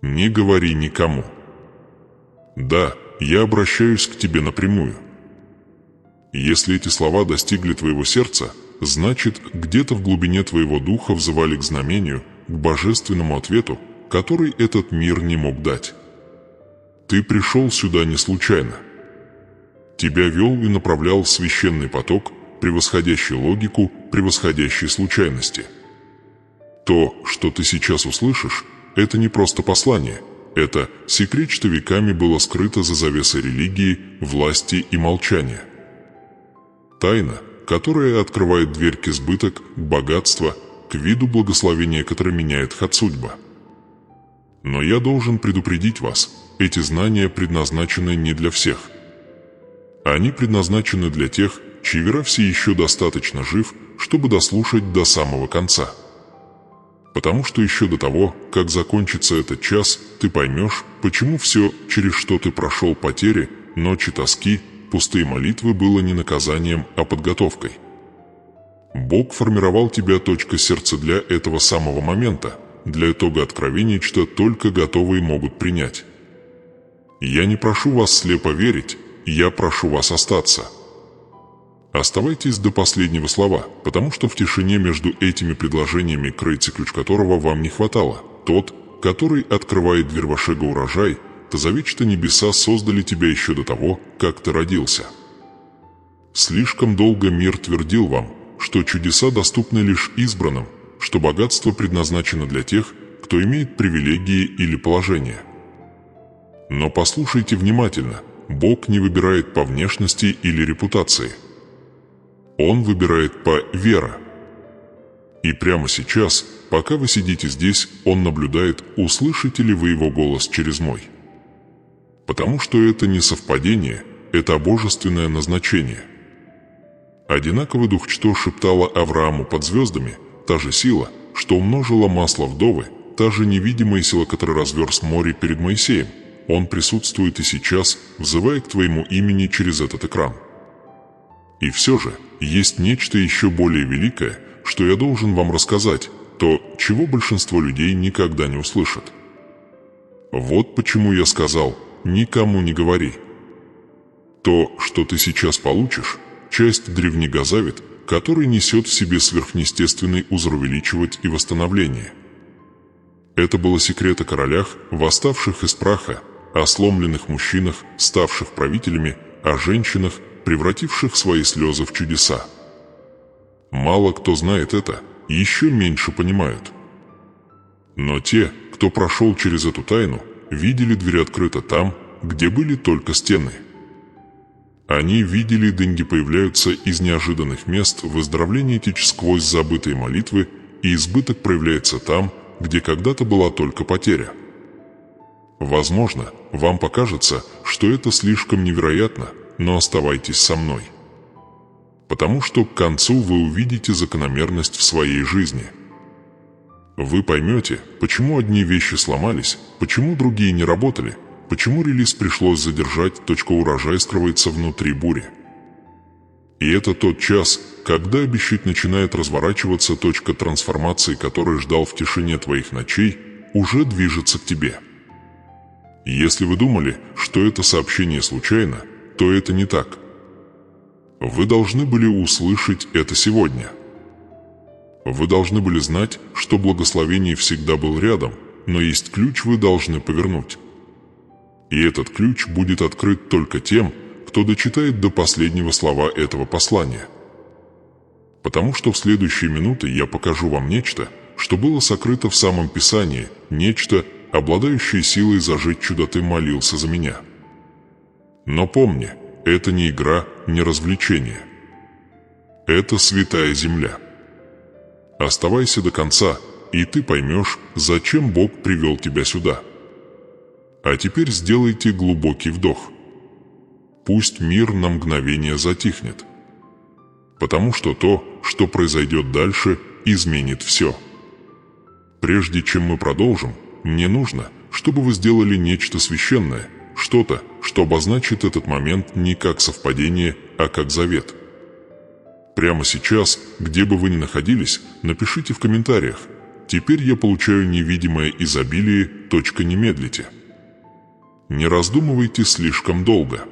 Не говори никому. Да, я обращаюсь к тебе напрямую. Если эти слова достигли твоего сердца, значит, где-то в глубине твоего духа взывали к знамению, к божественному ответу, который этот мир не мог дать. Ты пришел сюда не случайно. Тебя вел и направлял священный поток, превосходящий логику, превосходящий случайности. То, что ты сейчас услышишь, это не просто послание, это секрет, что веками было скрыто за завесой религии, власти и молчания. Тайна, которая открывает дверь к избыток, к богатству, к виду благословения, которое меняет ход судьбы. Но я должен предупредить вас, эти знания предназначены не для всех. Они предназначены для тех, чьи вера все еще достаточно жив, чтобы дослушать до самого конца. Потому что еще до того, как закончится этот час, ты поймешь, почему все, через что ты прошел потери, ночи тоски, пустые молитвы было не наказанием, а подготовкой. Бог формировал тебя точка сердца для этого самого момента, для итога откровений, что только готовые могут принять. Я не прошу вас слепо верить, я прошу вас остаться. Оставайтесь до последнего слова, потому что в тишине между этими предложениями кроется ключ, которого вам не хватало, тот, который открывает дверь вашего урожай. Тазови, что небеса создали тебя еще до того, как ты родился. Слишком долго мир твердил вам, что чудеса доступны лишь избранным, что богатство предназначено для тех, кто имеет привилегии или положение. Но послушайте внимательно, Бог не выбирает по внешности или репутации. Он выбирает по вере. И прямо сейчас, пока вы сидите здесь, Он наблюдает, услышите ли вы Его голос через мой. Потому что это не совпадение, это божественное назначение. Одинаковый дух, что шептала Аврааму под звездами, та же сила, что умножила масло вдовы, та же невидимая сила, которая разверз море перед Моисеем, он присутствует и сейчас, взывая к твоему имени через этот экран. И все же, есть нечто еще более великое, что я должен вам рассказать, то, чего большинство людей никогда не услышат. Вот почему я сказал: никому не говори. То, что ты сейчас получишь, часть древнего завета, который несет в себе сверхъестественный узор увеличивать и восстановление. Это было секрет о королях, восставших из праха, о сломленных мужчинах, ставших правителями, о женщинах, превративших свои слезы в чудеса. Мало кто знает это, еще меньше понимают. Но те, кто прошел через эту тайну, видели дверь открыта там, где были только стены. Они видели, деньги появляются из неожиданных мест, выздоровление течет сквозь забытые молитвы, и избыток проявляется там, где когда-то была только потеря. Возможно, вам покажется, что это слишком невероятно, но оставайтесь со мной. Потому что к концу вы увидите закономерность в своей жизни. Вы поймете, почему одни вещи сломались, почему другие не работали, почему релиз пришлось задержать, точка урожая скрывается внутри бури. И это тот час, когда обещать начинает разворачиваться, точка трансформации, которую ждал в тишине твоих ночей, уже движется к тебе. Если вы думали, что это сообщение случайно, то это не так. Вы должны были услышать это сегодня. Вы должны были знать, что благословение всегда был рядом, но есть ключ, вы должны повернуть. И этот ключ будет открыт только тем, кто дочитает до последнего слова этого послания. Потому что в следующие минуты я покажу вам нечто, что было сокрыто в самом Писании, нечто, обладающее силой зажечь чудо. Ты молился за меня. Но помни, это не игра, не развлечение. Это святая земля. Оставайся до конца, и ты поймешь, зачем Бог привел тебя сюда. А теперь сделайте глубокий вдох. Пусть мир на мгновение затихнет. Потому что то, что произойдет дальше, изменит все. Прежде чем мы продолжим, мне нужно, чтобы вы сделали нечто священное, что-то, что обозначит этот момент не как совпадение, а как завет. Прямо сейчас, где бы вы ни находились, напишите в комментариях: «Теперь я получаю невидимое изобилие, Не медлите. Не раздумывайте слишком долго.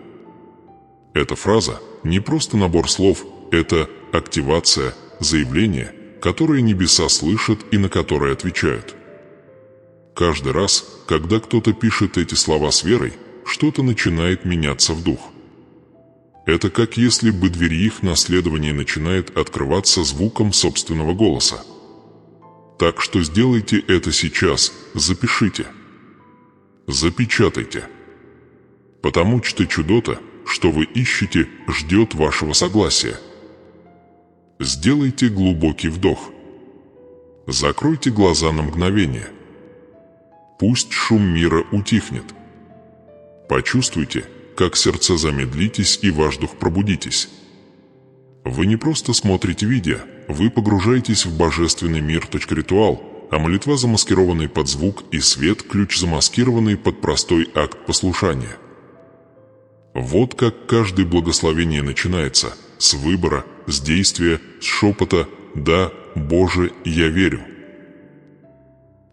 Эта фраза не просто набор слов, это активация, заявление, которое небеса слышат и на которое отвечают. Каждый раз, когда кто-то пишет эти слова с верой, что-то начинает меняться в дух. Это как если бы двери их наследования начинает открываться звуком собственного голоса. Так что сделайте это сейчас, запишите. Запечатайте. Потому что чудо-то, что вы ищете, ждет вашего согласия. Сделайте глубокий вдох. Закройте глаза на мгновение. Пусть шум мира утихнет. Почувствуйте, как сердце замедлитесь и ваш дух пробудитесь. Вы не просто смотрите видео, вы погружаетесь в божественный мир. Ритуал, а молитва, замаскированный под звук, и свет, ключ, замаскированный под простой акт послушания. Вот как каждое благословение начинается с выбора, с действия, с шепота «Да, Боже, я верю».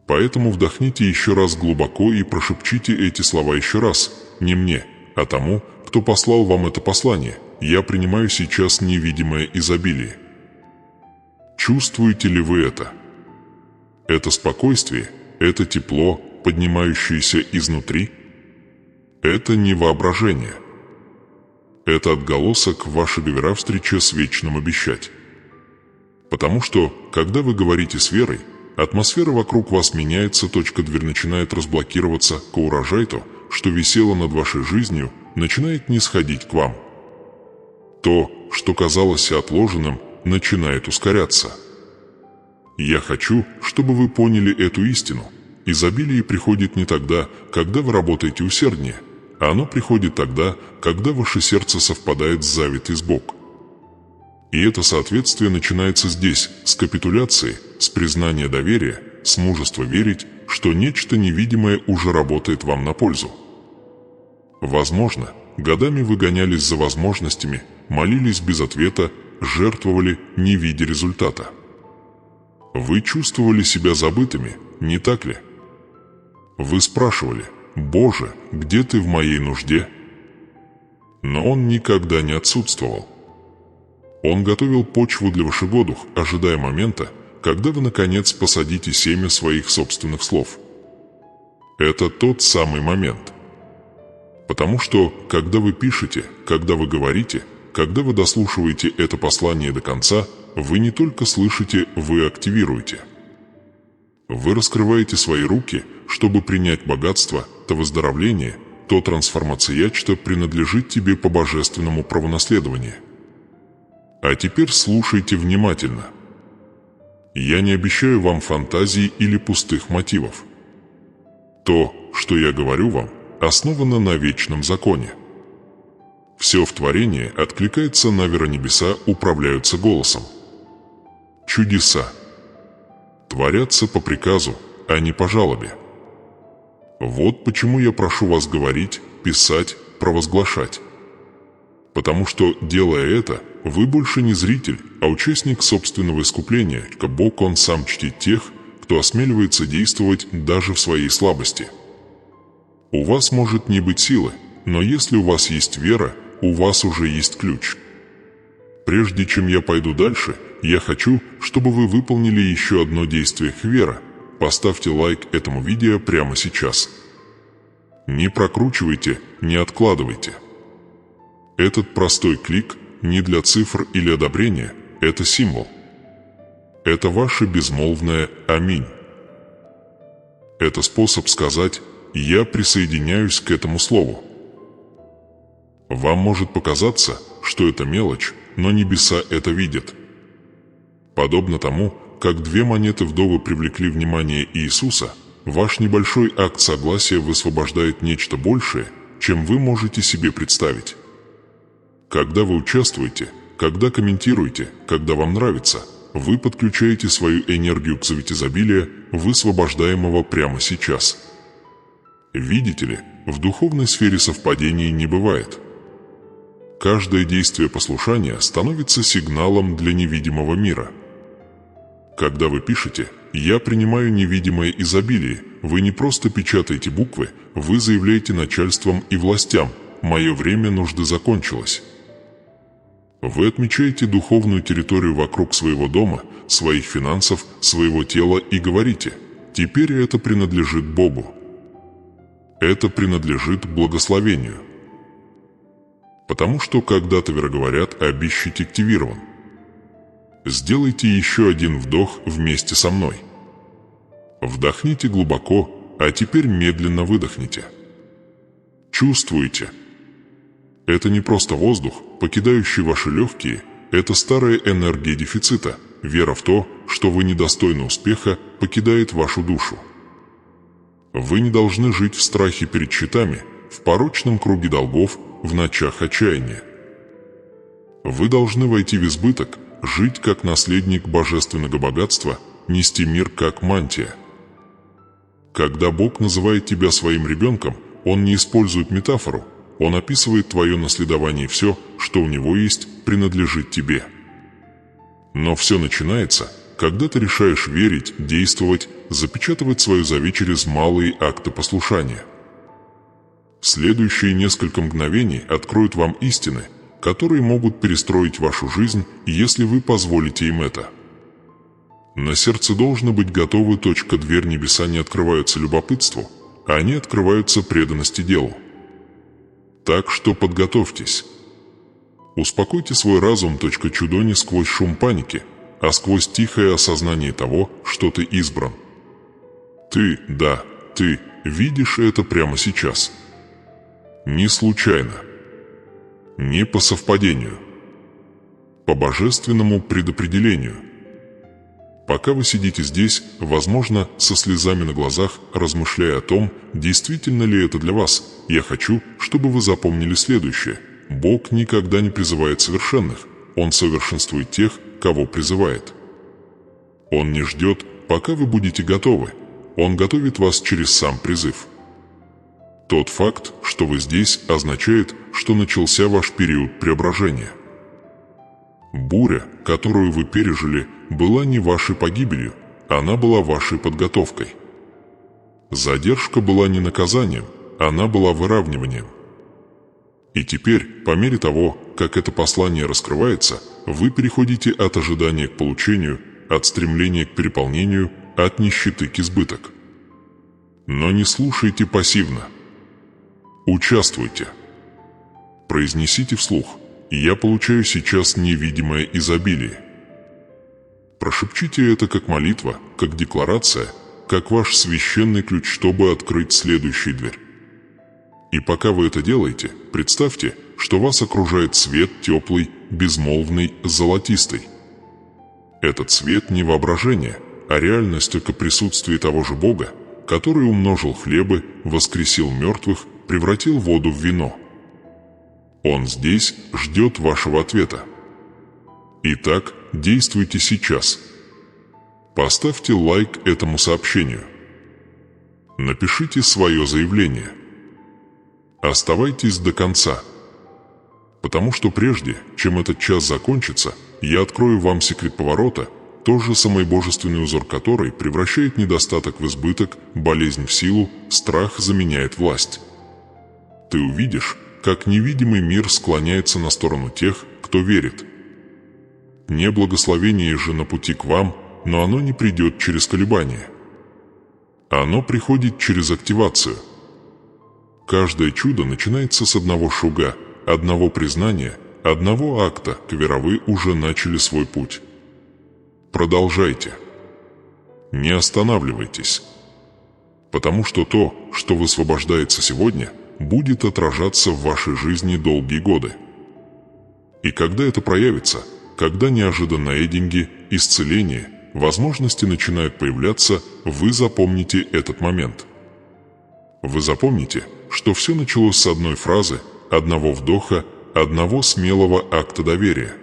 Поэтому вдохните еще раз глубоко и прошепчите эти слова еще раз, не мне, а тому, кто послал вам это послание. Я принимаю сейчас невидимое изобилие. Чувствуете ли вы это? Это спокойствие, это тепло, поднимающееся изнутри. Это не воображение. Это отголосок вашей веры встречи с вечным обещать. Потому что, когда вы говорите с верой, атмосфера вокруг вас меняется. Дверь начинает разблокироваться, урожай-то, что висело над вашей жизнью, начинает нисходить к вам. То, что казалось отложенным, начинает ускоряться. Я хочу, чтобы вы поняли эту истину. Изобилие приходит не тогда, когда вы работаете усерднее, а оно приходит тогда, когда ваше сердце совпадает с завитой сбоку. И это соответствие начинается здесь, с капитуляции, с признания доверия, с мужества верить, что нечто невидимое уже работает вам на пользу. Возможно, годами вы гонялись за возможностями, молились без ответа, жертвовали, не видя результата. Вы чувствовали себя забытыми, не так ли? Вы спрашивали: «Боже, где ты в моей нужде?» Но Он никогда не отсутствовал. Он готовил почву для вашегодух, ожидая момента, когда вы наконец посадите семя своих собственных слов. Это тот самый момент. Потому что, когда вы пишете, когда вы говорите, когда вы дослушиваете это послание до конца, вы не только слышите, вы активируете. Вы раскрываете свои руки, чтобы принять богатство, то выздоровление, то трансформация, что принадлежит тебе по божественному правонаследованию. А теперь слушайте внимательно. Я не обещаю вам фантазий или пустых мотивов. То, что я говорю вам, основано на вечном законе. Все в творении откликается на веру, небеса управляются голосом. Чудеса творятся по приказу, а не по жалобе. Вот почему я прошу вас говорить, писать, провозглашать. Потому что, делая это, вы больше не зритель, а участник собственного искупления, как Бог Он сам чтит тех, кто осмеливается действовать даже в своей слабости. У вас может не быть силы, но если у вас есть вера, у вас уже есть ключ. Прежде чем я пойду дальше, я хочу, чтобы вы выполнили еще одно действие вера. Поставьте лайк этому видео прямо сейчас. Не прокручивайте, не откладывайте. Этот простой клик не для цифр или одобрения, это символ. Это ваше безмолвное «Аминь». Это способ сказать «Я присоединяюсь к этому слову». Вам может показаться, что это мелочь, но небеса это видят. Подобно тому, как две монеты вдовы привлекли внимание Иисуса, ваш небольшой акт согласия высвобождает нечто большее, чем вы можете себе представить. Когда вы участвуете, когда комментируете, когда вам нравится, вы подключаете свою энергию к завете изобилия, высвобождаемого прямо сейчас. Видите ли, в духовной сфере совпадений не бывает. Каждое действие послушания становится сигналом для невидимого мира. Когда вы пишете «Я принимаю невидимое изобилие», вы не просто печатаете буквы, вы заявляете начальствам и властям: «Мое время нужды закончилось». Вы отмечаете духовную территорию вокруг своего дома, своих финансов, своего тела и говорите: «Теперь это принадлежит Богу». Это принадлежит благословению. Потому что когда-то вероговорят, а обещать активирован. Сделайте еще один вдох вместе со мной. Вдохните глубоко, а теперь медленно выдохните. Чувствуете? Это не просто воздух, покидающий ваши легкие, это старая энергия дефицита, вера в то, что вы недостойны успеха, покидает вашу душу. Вы не должны жить в страхе перед счетами, в порочном круге долгов, в ночах отчаяния. Вы должны войти в избыток, жить как наследник божественного богатства, нести мир как мантия. Когда Бог называет тебя своим ребенком, Он не использует метафору, Он описывает твое наследование, и все, что у Него есть, принадлежит тебе. Но все начинается, когда ты решаешь верить, действовать, запечатывать свою заветь через малые акты послушания. Следующие несколько мгновений откроют вам истины, которые могут перестроить вашу жизнь, если вы позволите им это. На сердце должно быть готовы. Дверь небеса не открываются любопытству, а они открываются преданности делу. Так что подготовьтесь. Успокойте свой разум. Чудо не сквозь шум паники, а сквозь тихое осознание того, что ты избран. Ты видишь это прямо сейчас. Не случайно. Не по совпадению. По божественному предопределению. Пока вы сидите здесь, возможно, со слезами на глазах, размышляя о том, действительно ли это для вас, я хочу, чтобы вы запомнили следующее. Бог никогда не призывает совершенных, Он совершенствует тех, кого призывает. Он не ждет, пока вы будете готовы, Он готовит вас через сам призыв. Тот факт, что вы здесь, означает, что начался ваш период преображения. Буря, которую вы пережили, была не вашей погибелью, она была вашей подготовкой. Задержка была не наказанием, она была выравниванием. И теперь, по мере того, как это послание раскрывается, вы переходите от ожидания к получению, от стремления к переполнению, от нищеты к избыток. Но не слушайте пассивно. Участвуйте. Произнесите вслух: «Я получаю сейчас невидимое изобилие». Прошепчите это как молитва, как декларация, как ваш священный ключ, чтобы открыть следующую дверь. И пока вы это делаете, представьте, что вас окружает свет теплый, безмолвный, золотистый. Этот свет не воображение, а реальность, только присутствие того же Бога, который умножил хлебы, воскресил мертвых, превратил воду в вино. Он здесь ждет вашего ответа. Итак, действуйте сейчас. Поставьте лайк этому сообщению. Напишите свое заявление. Оставайтесь до конца. Потому что прежде, чем этот час закончится, я открою вам секрет поворота, тот же самый божественный узор, который превращает недостаток в избыток, болезнь в силу, страх заменяет власть. Ты увидишь, как невидимый мир склоняется на сторону тех, кто верит. Не благословение же на пути к вам, но оно не придет через колебания. Оно приходит через активацию. Каждое чудо начинается с одного шуга, одного признания, одного акта, вы уже начали свой путь. Продолжайте. Не останавливайтесь. Потому что то, что высвобождается сегодня, будет отражаться в вашей жизни долгие годы. И когда это проявится, когда неожиданные деньги, исцеление, возможности начинают появляться, вы запомните этот момент. Вы запомните, что все началось с одной фразы, одного вдоха, одного смелого акта доверия.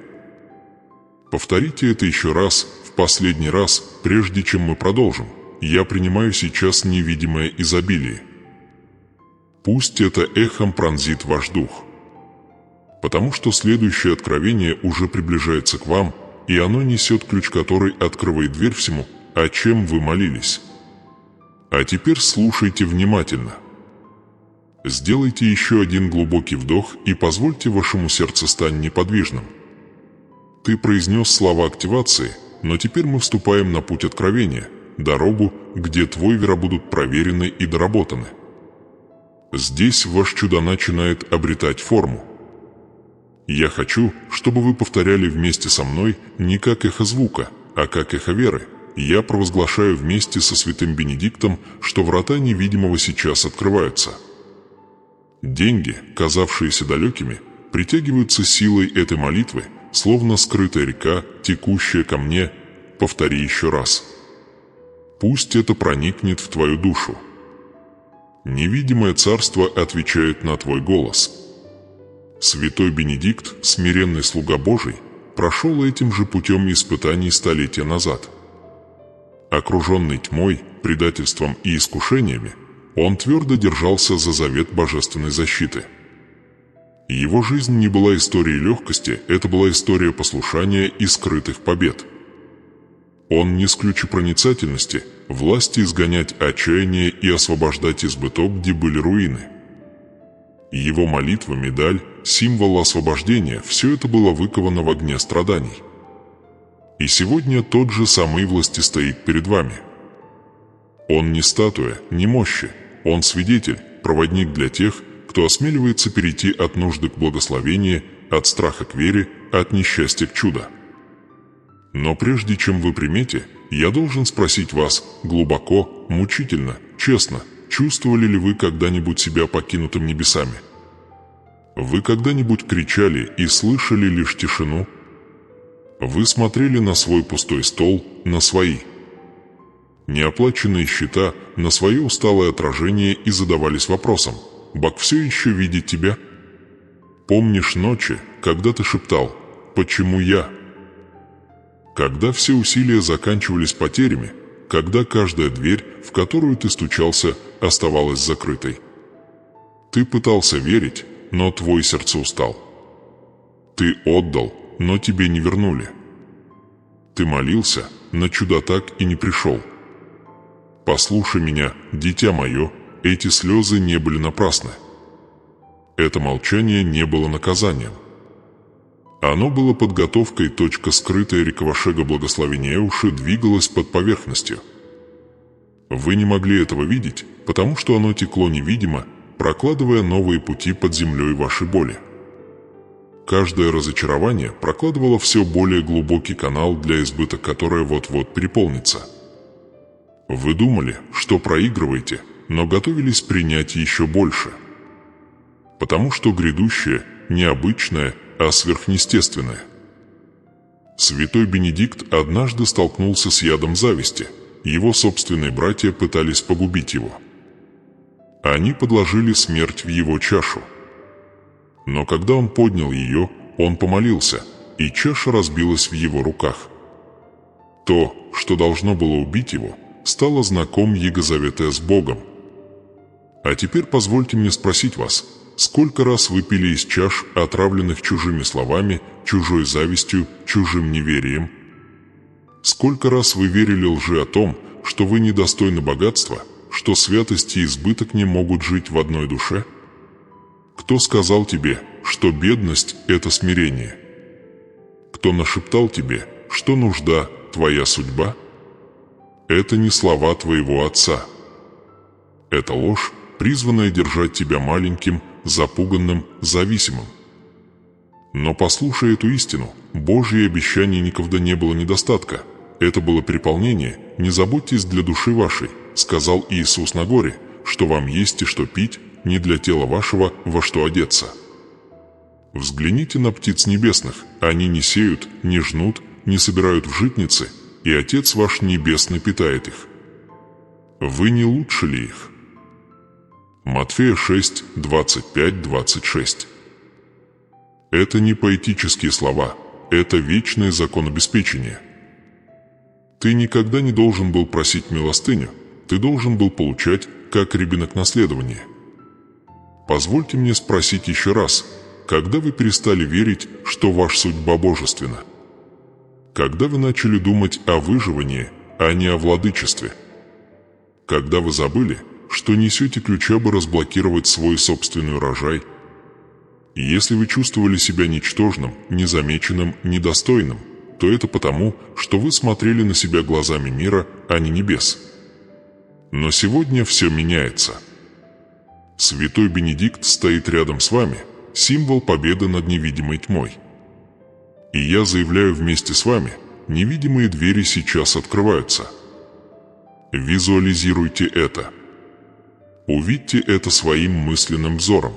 Повторите это еще раз, в последний раз, прежде чем мы продолжим. Я принимаю сейчас невидимое изобилие. Пусть это эхом пронзит ваш дух. Потому что следующее откровение уже приближается к вам, и оно несет ключ, который открывает дверь всему, о чем вы молились. А теперь слушайте внимательно. Сделайте еще один глубокий вдох и позвольте вашему сердцу стать неподвижным. Ты произнес слова активации, но теперь мы вступаем на путь откровения, дорогу, где твои вера будут проверены и доработаны. Здесь ваш чудо начинает обретать форму. Я хочу, чтобы вы повторяли вместе со мной не как эхо звука, а как эхо веры. Я провозглашаю вместе со святым Бенедиктом, что врата невидимого сейчас открываются. Деньги, казавшиеся далекими, притягиваются силой этой молитвы, словно скрытая река, текущая ко мне. Повтори еще раз. Пусть это проникнет в твою душу. Невидимое царство отвечает на твой голос. Святой Бенедикт, смиренный слуга Божий, прошел этим же путем испытаний столетия назад. Окруженный тьмой, предательством и искушениями, он твердо держался за завет божественной защиты. Его жизнь не была историей легкости, это была история послушания и скрытых побед. Он не с ключепроницательности, власти изгонять отчаяние и освобождать избыток, где были руины. Его молитва, медаль, символ освобождения – все это было выковано в огне страданий. И сегодня тот же самый власти стоит перед вами. Он не статуя, не мощи, он свидетель, проводник для тех, кто осмеливается перейти от нужды к благословению, от страха к вере, от несчастья к чуду. Но прежде чем вы примете, я должен спросить вас глубоко, мучительно, честно, чувствовали ли вы когда-нибудь себя покинутым небесами? Вы когда-нибудь кричали и слышали лишь тишину? Вы смотрели на свой пустой стол, на свои неоплаченные счета, на свое усталое отражение и задавались вопросом: «Бог все еще видит тебя?» Помнишь ночи, когда ты шептал: «Почему я?» Когда все усилия заканчивались потерями, когда каждая дверь, в которую ты стучался, оставалась закрытой. Ты пытался верить, но твой сердце устал. Ты отдал, но тебе не вернули. Ты молился, но чудо так и не пришел. Послушай меня, дитя мое, эти слезы не были напрасны. Это молчание не было наказанием. Оно было подготовкой, точка скрытая Риковошега благословения Эуши двигалась под поверхностью. Вы не могли этого видеть, потому что оно текло невидимо, прокладывая новые пути под землей вашей боли. Каждое разочарование прокладывало все более глубокий канал для избытка, который вот-вот переполнится. Вы думали, что проигрываете, но готовились принять еще больше. Потому что грядущее необычное, а сверхъестественное. Святой Бенедикт однажды столкнулся с ядом зависти. Его собственные братья пытались погубить его. Они подложили смерть в его чашу. Но когда он поднял ее, он помолился, и чаша разбилась в его руках. То, что должно было убить его, стало знаком Егозавета с Богом. А теперь позвольте мне спросить вас: сколько раз вы пили из чаш, отравленных чужими словами, чужой завистью, чужим неверием? Сколько раз вы верили лжи о том, что вы недостойны богатства, что святость и избыток не могут жить в одной душе? Кто сказал тебе, что бедность – это смирение? Кто нашептал тебе, что нужда – твоя судьба? Это не слова твоего отца. Это ложь, призванная держать тебя маленьким, запуганным, зависимым. Но послушай эту истину: Божье обещание никогда не было недостатка. Это было переполнение. «Не заботьтесь для души вашей», сказал Иисус на горе, «что вам есть и что пить, не для тела вашего, во что одеться». Взгляните на птиц небесных: они не сеют, не жнут, не собирают в житницы, и Отец ваш Небесный питает их. Вы не лучше ли их? Матфея 6, 25-26. Это не поэтические слова, это вечный закон обеспечения. Ты никогда не должен был просить милостыню, ты должен был получать, как ребенок, наследование. Позвольте мне спросить еще раз: когда вы перестали верить, что ваша судьба божественна? Когда вы начали думать о выживании, а не о владычестве? Когда вы забыли, что несете ключ, чтобы разблокировать свой собственный урожай? Если вы чувствовали себя ничтожным, незамеченным, недостойным, то это потому, что вы смотрели на себя глазами мира, а не небес. Но сегодня все меняется. Святой Бенедикт стоит рядом с вами, символ победы над невидимой тьмой. И я заявляю вместе с вами, невидимые двери сейчас открываются. Визуализируйте это. Увидьте это своим мысленным взором.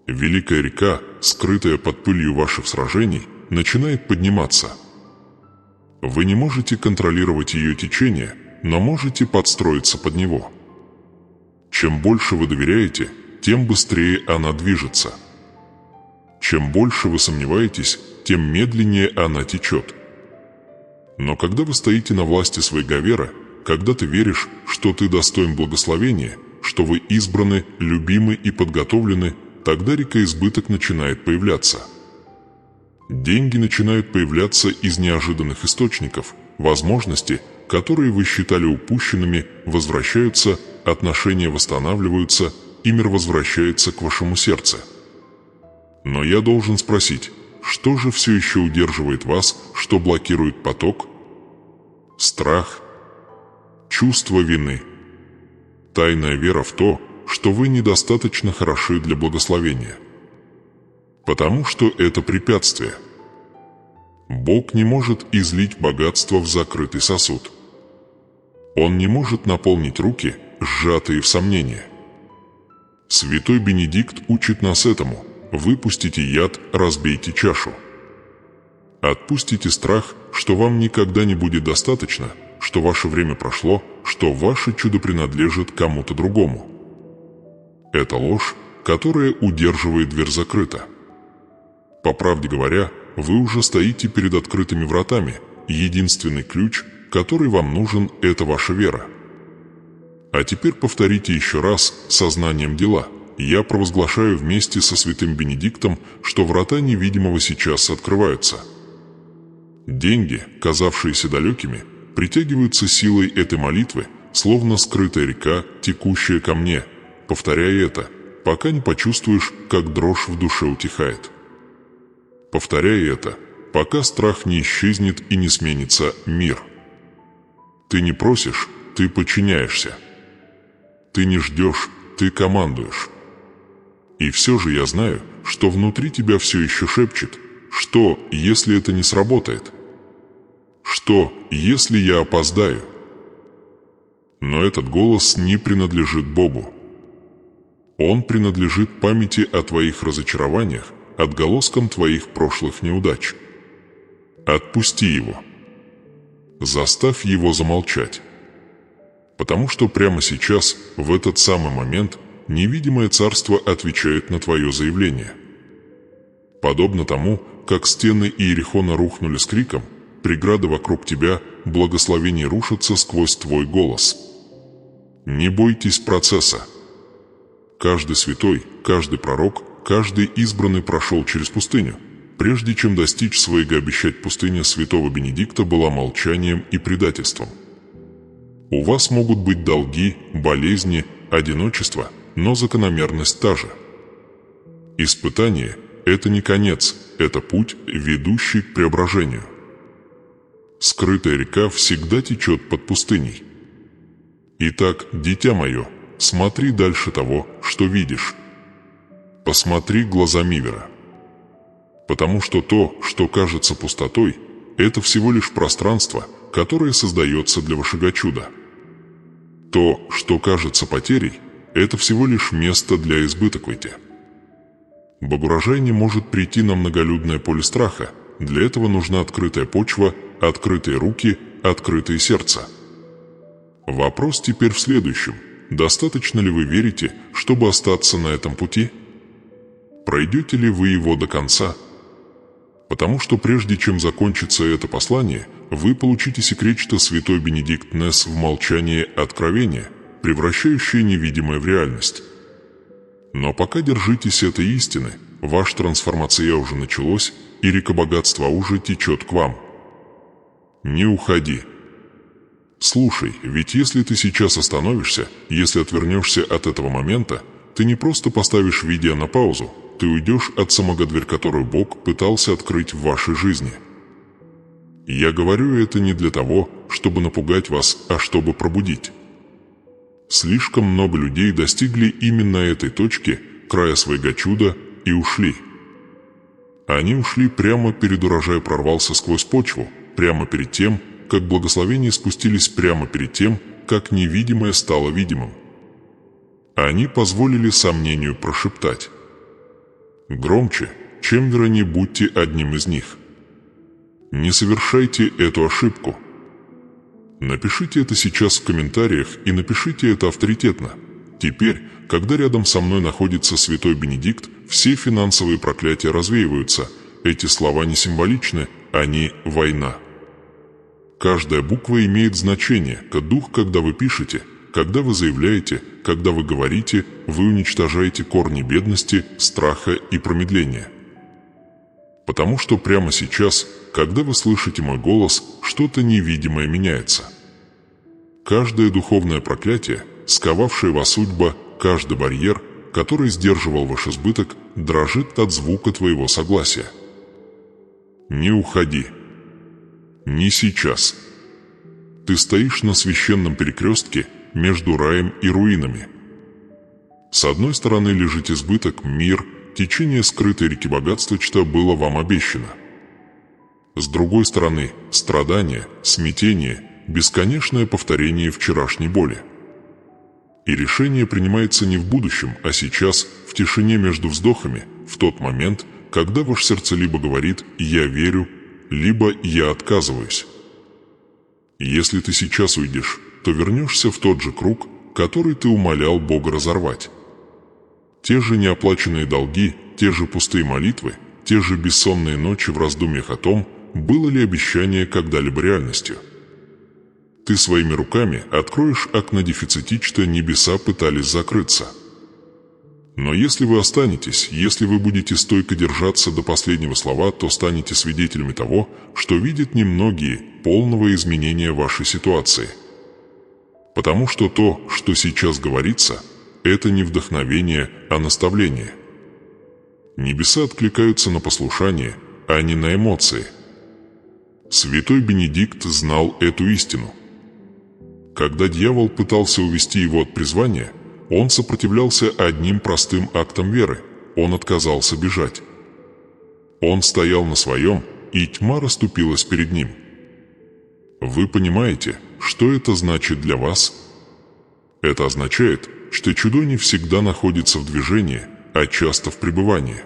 Великая река, скрытая под пылью ваших сражений, начинает подниматься. Вы не можете контролировать ее течение, но можете подстроиться под него. Чем больше вы доверяете, тем быстрее она движется. Чем больше вы сомневаетесь, тем медленнее она течет. Но когда вы стоите на власти своего веры, когда ты веришь, что ты достоин благословения, что вы избраны, любимы и подготовлены, тогда река избыток начинает появляться. Деньги начинают появляться из неожиданных источников, возможности, которые вы считали упущенными, возвращаются, отношения восстанавливаются, и мир возвращается к вашему сердцу. Но я должен спросить, что же все еще удерживает вас, что блокирует поток? Страх, чувство вины, тайная вера в то, что вы недостаточно хороши для благословения. Потому что это препятствие. Бог не может излить богатство в закрытый сосуд. Он не может наполнить руки, сжатые в сомнения. Святой Бенедикт учит нас этому. Выпустите яд, разбейте чашу. Отпустите страх, что вам никогда не будет достаточно, что ваше время прошло, что ваше чудо принадлежит кому-то другому. Это ложь, которая удерживает дверь закрыта. По правде говоря, вы уже стоите перед открытыми вратами, единственный ключ, который вам нужен, это ваша вера. А теперь повторите еще раз сознанием дела. Я провозглашаю вместе со святым Бенедиктом, что врата невидимого сейчас открываются. Деньги, казавшиеся далекими, притягиваются силой этой молитвы, словно скрытая река, текущая ко мне. Повторяй это, пока не почувствуешь, как дрожь в душе утихает. Повторяй это, пока страх не исчезнет и не сменится мир. Ты не просишь, ты подчиняешься. Ты не ждешь, ты командуешь. И все же я знаю, что внутри тебя все еще шепчет, что, если это не сработает? Что, если я опоздаю? Но этот голос не принадлежит Богу. Он принадлежит памяти о твоих разочарованиях, отголоскам твоих прошлых неудач. Отпусти его. Заставь его замолчать. Потому что прямо сейчас, в этот самый момент, невидимое царство отвечает на твое заявление. Подобно тому, как стены Иерихона рухнули с криком, преграды вокруг тебя, благословения рушатся сквозь твой голос. Не бойтесь процесса. Каждый святой, каждый пророк, каждый избранный прошел через пустыню. Прежде чем достичь своего обещать пустыня святого Бенедикта была молчанием и предательством. У вас могут быть долги, болезни, одиночество, но закономерность та же. Испытание – это не конец, это путь, ведущий к преображению. Скрытая река всегда течет под пустыней. Итак, дитя мое, смотри дальше того, что видишь. Посмотри глазами мира. Потому что то, что кажется пустотой, это всего лишь пространство, которое создается для вашего чуда. То, что кажется потерей, это всего лишь место для избытоквити. Богоурожай не может прийти на многолюдное поле страха, для этого нужна открытая почва, открытые руки, открытое сердце. Вопрос теперь в следующем. Достаточно ли вы верите, чтобы остаться на этом пути? Пройдете ли вы его до конца? Потому что прежде чем закончится это послание, вы получите секрет, что святой Бенедикт нес в молчании откровения, превращающее невидимое в реальность. Но пока держитесь этой истины, ваша трансформация уже началась, и река богатства уже течет к вам. Не уходи. Слушай, ведь если ты сейчас остановишься, если отвернешься от этого момента, ты не просто поставишь видео на паузу, ты уйдешь от самого дверь, которую Бог пытался открыть в вашей жизни. Я говорю это не для того, чтобы напугать вас, а чтобы пробудить. Слишком много людей достигли именно этой точки, края своего чуда, и ушли. Они ушли прямо перед урожай прорвался сквозь почву, прямо перед тем, как благословения спустились, прямо перед тем, как невидимое стало видимым. Они позволили сомнению прошептать. Громче, чем вернее, будьте одним из них. Не совершайте эту ошибку. Напишите это сейчас в комментариях и напишите это авторитетно. Теперь, когда рядом со мной находится святой Бенедикт, все финансовые проклятия развеиваются. Эти слова не символичны, они война. Каждая буква имеет значение, как дух, когда вы пишете, когда вы заявляете, когда вы говорите, вы уничтожаете корни бедности, страха и промедления. Потому что прямо сейчас, когда вы слышите мой голос, что-то невидимое меняется. Каждое духовное проклятие, сковавшее вас судьба, каждый барьер, который сдерживал ваш избыток, дрожит от звука твоего согласия. Не уходи. Не сейчас. Ты стоишь на священном перекрестке между раем и руинами. С одной стороны лежит избыток, мир, течение скрытой реки богатства, что было вам обещано. С другой стороны страдания, смятение, бесконечное повторение вчерашней боли. И решение принимается не в будущем, а сейчас, в тишине между вздохами, в тот момент, когда ваше сердце либо говорит «я верю», либо «я отказываюсь». Если ты сейчас уйдешь, то вернешься в тот же круг, который ты умолял Бога разорвать. Те же неоплаченные долги, те же пустые молитвы, те же бессонные ночи в раздумьях о том, было ли обещание когда-либо реальностью. Ты своими руками откроешь окна дефицитичта, небеса пытались закрыться. Но если вы останетесь, если вы будете стойко держаться до последнего слова, то станете свидетелями того, что видят немногие, полного изменения вашей ситуации. Потому что то, что сейчас говорится, это не вдохновение, а наставление. Небеса откликаются на послушание, а не на эмоции. Святой Бенедикт знал эту истину. Когда дьявол пытался увести его от призвания, он сопротивлялся одним простым актом веры. Он отказался бежать. Он стоял на своем, и тьма расступилась перед ним. Вы понимаете, что это значит для вас? Это означает, что чудо не всегда находится в движении, а часто в пребывании.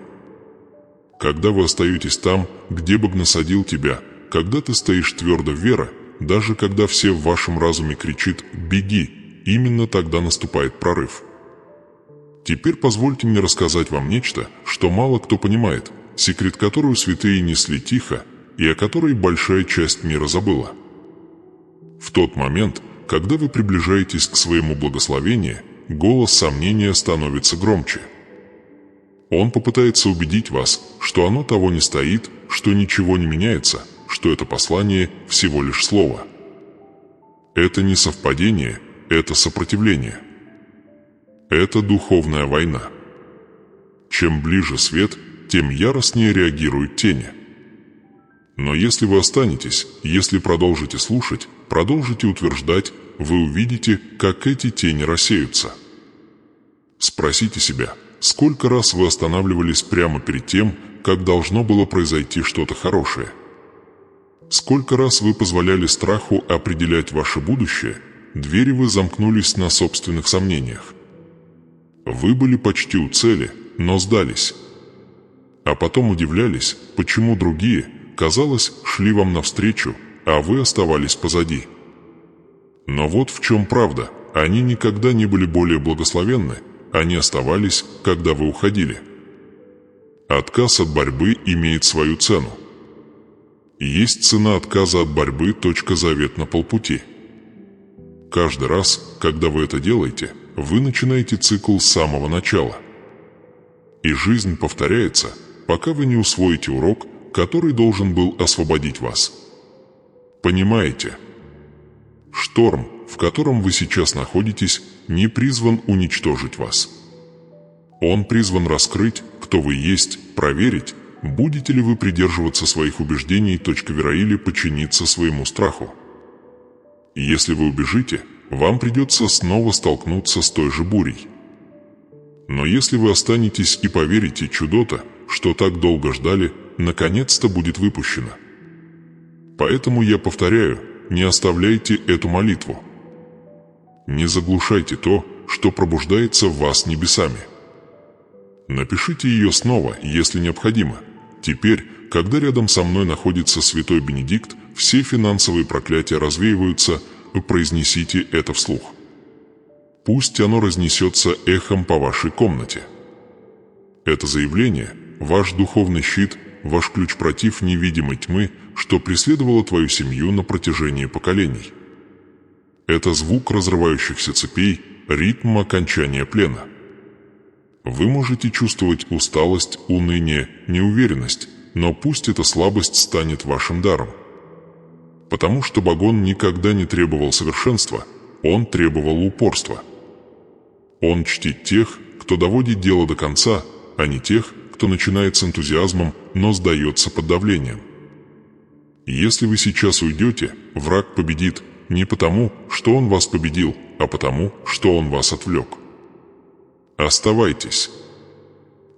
Когда вы остаетесь там, где Бог насадил тебя, когда ты стоишь твердо в вере, даже когда все в вашем разуме кричит «беги», именно тогда наступает прорыв. Теперь позвольте мне рассказать вам нечто, что мало кто понимает, секрет которую святые несли тихо и о которой большая часть мира забыла. В тот момент, когда вы приближаетесь к своему благословению, голос сомнения становится громче. Он попытается убедить вас, что оно того не стоит, что ничего не меняется, что это послание всего лишь слово. Это не совпадение, это сопротивление. Это духовная война. Чем ближе свет, тем яростнее реагируют тени. Но если вы останетесь, если продолжите слушать, продолжите утверждать, вы увидите, как эти тени рассеются. Спросите себя, сколько раз вы останавливались прямо перед тем, как должно было произойти что-то хорошее? Сколько раз вы позволяли страху определять ваше будущее, двери вы замкнулись на собственных сомнениях. Вы были почти у цели, но сдались. А потом удивлялись, почему другие, казалось, шли вам навстречу, а вы оставались позади. Но вот в чем правда, они никогда не были более благословенны, они оставались, когда вы уходили. Отказ от борьбы имеет свою цену. Есть цена отказа от борьбы, завет на полпути. Каждый раз, когда вы это делаете, вы начинаете цикл с самого начала. И жизнь повторяется, пока вы не усвоите урок, который должен был освободить вас. Понимаете? шторм, в котором вы сейчас находитесь, не призван уничтожить вас. Он призван раскрыть, кто вы есть, проверить, будете ли вы придерживаться своих убеждений, или подчиниться своему страху. Если вы убежите, вам придется снова столкнуться с той же бурей. Но если вы останетесь и поверите, чудо-то, что так долго ждали, наконец-то будет выпущено. Поэтому я повторяю, не оставляйте эту молитву. Не заглушайте то, что пробуждается в вас небесами. Напишите ее снова, если необходимо. Теперь, когда рядом со мной находится святой Бенедикт, все финансовые проклятия развеиваются, произнесите это вслух. Пусть оно разнесется эхом по вашей комнате. Это заявление – ваш духовный щит, ваш ключ против невидимой тьмы, что преследовало твою семью на протяжении поколений. Это звук разрывающихся цепей, ритм окончания плена. Вы можете чувствовать усталость, уныние, неуверенность, но пусть эта слабость станет вашим даром. Потому что Багон никогда не требовал совершенства, он требовал упорства. Он чтит тех, кто доводит дело до конца, а не тех, кто начинает с энтузиазмом, но сдается под давлением. Если вы сейчас уйдете, враг победит не потому, что он вас победил, а потому, что он вас отвлек. Оставайтесь.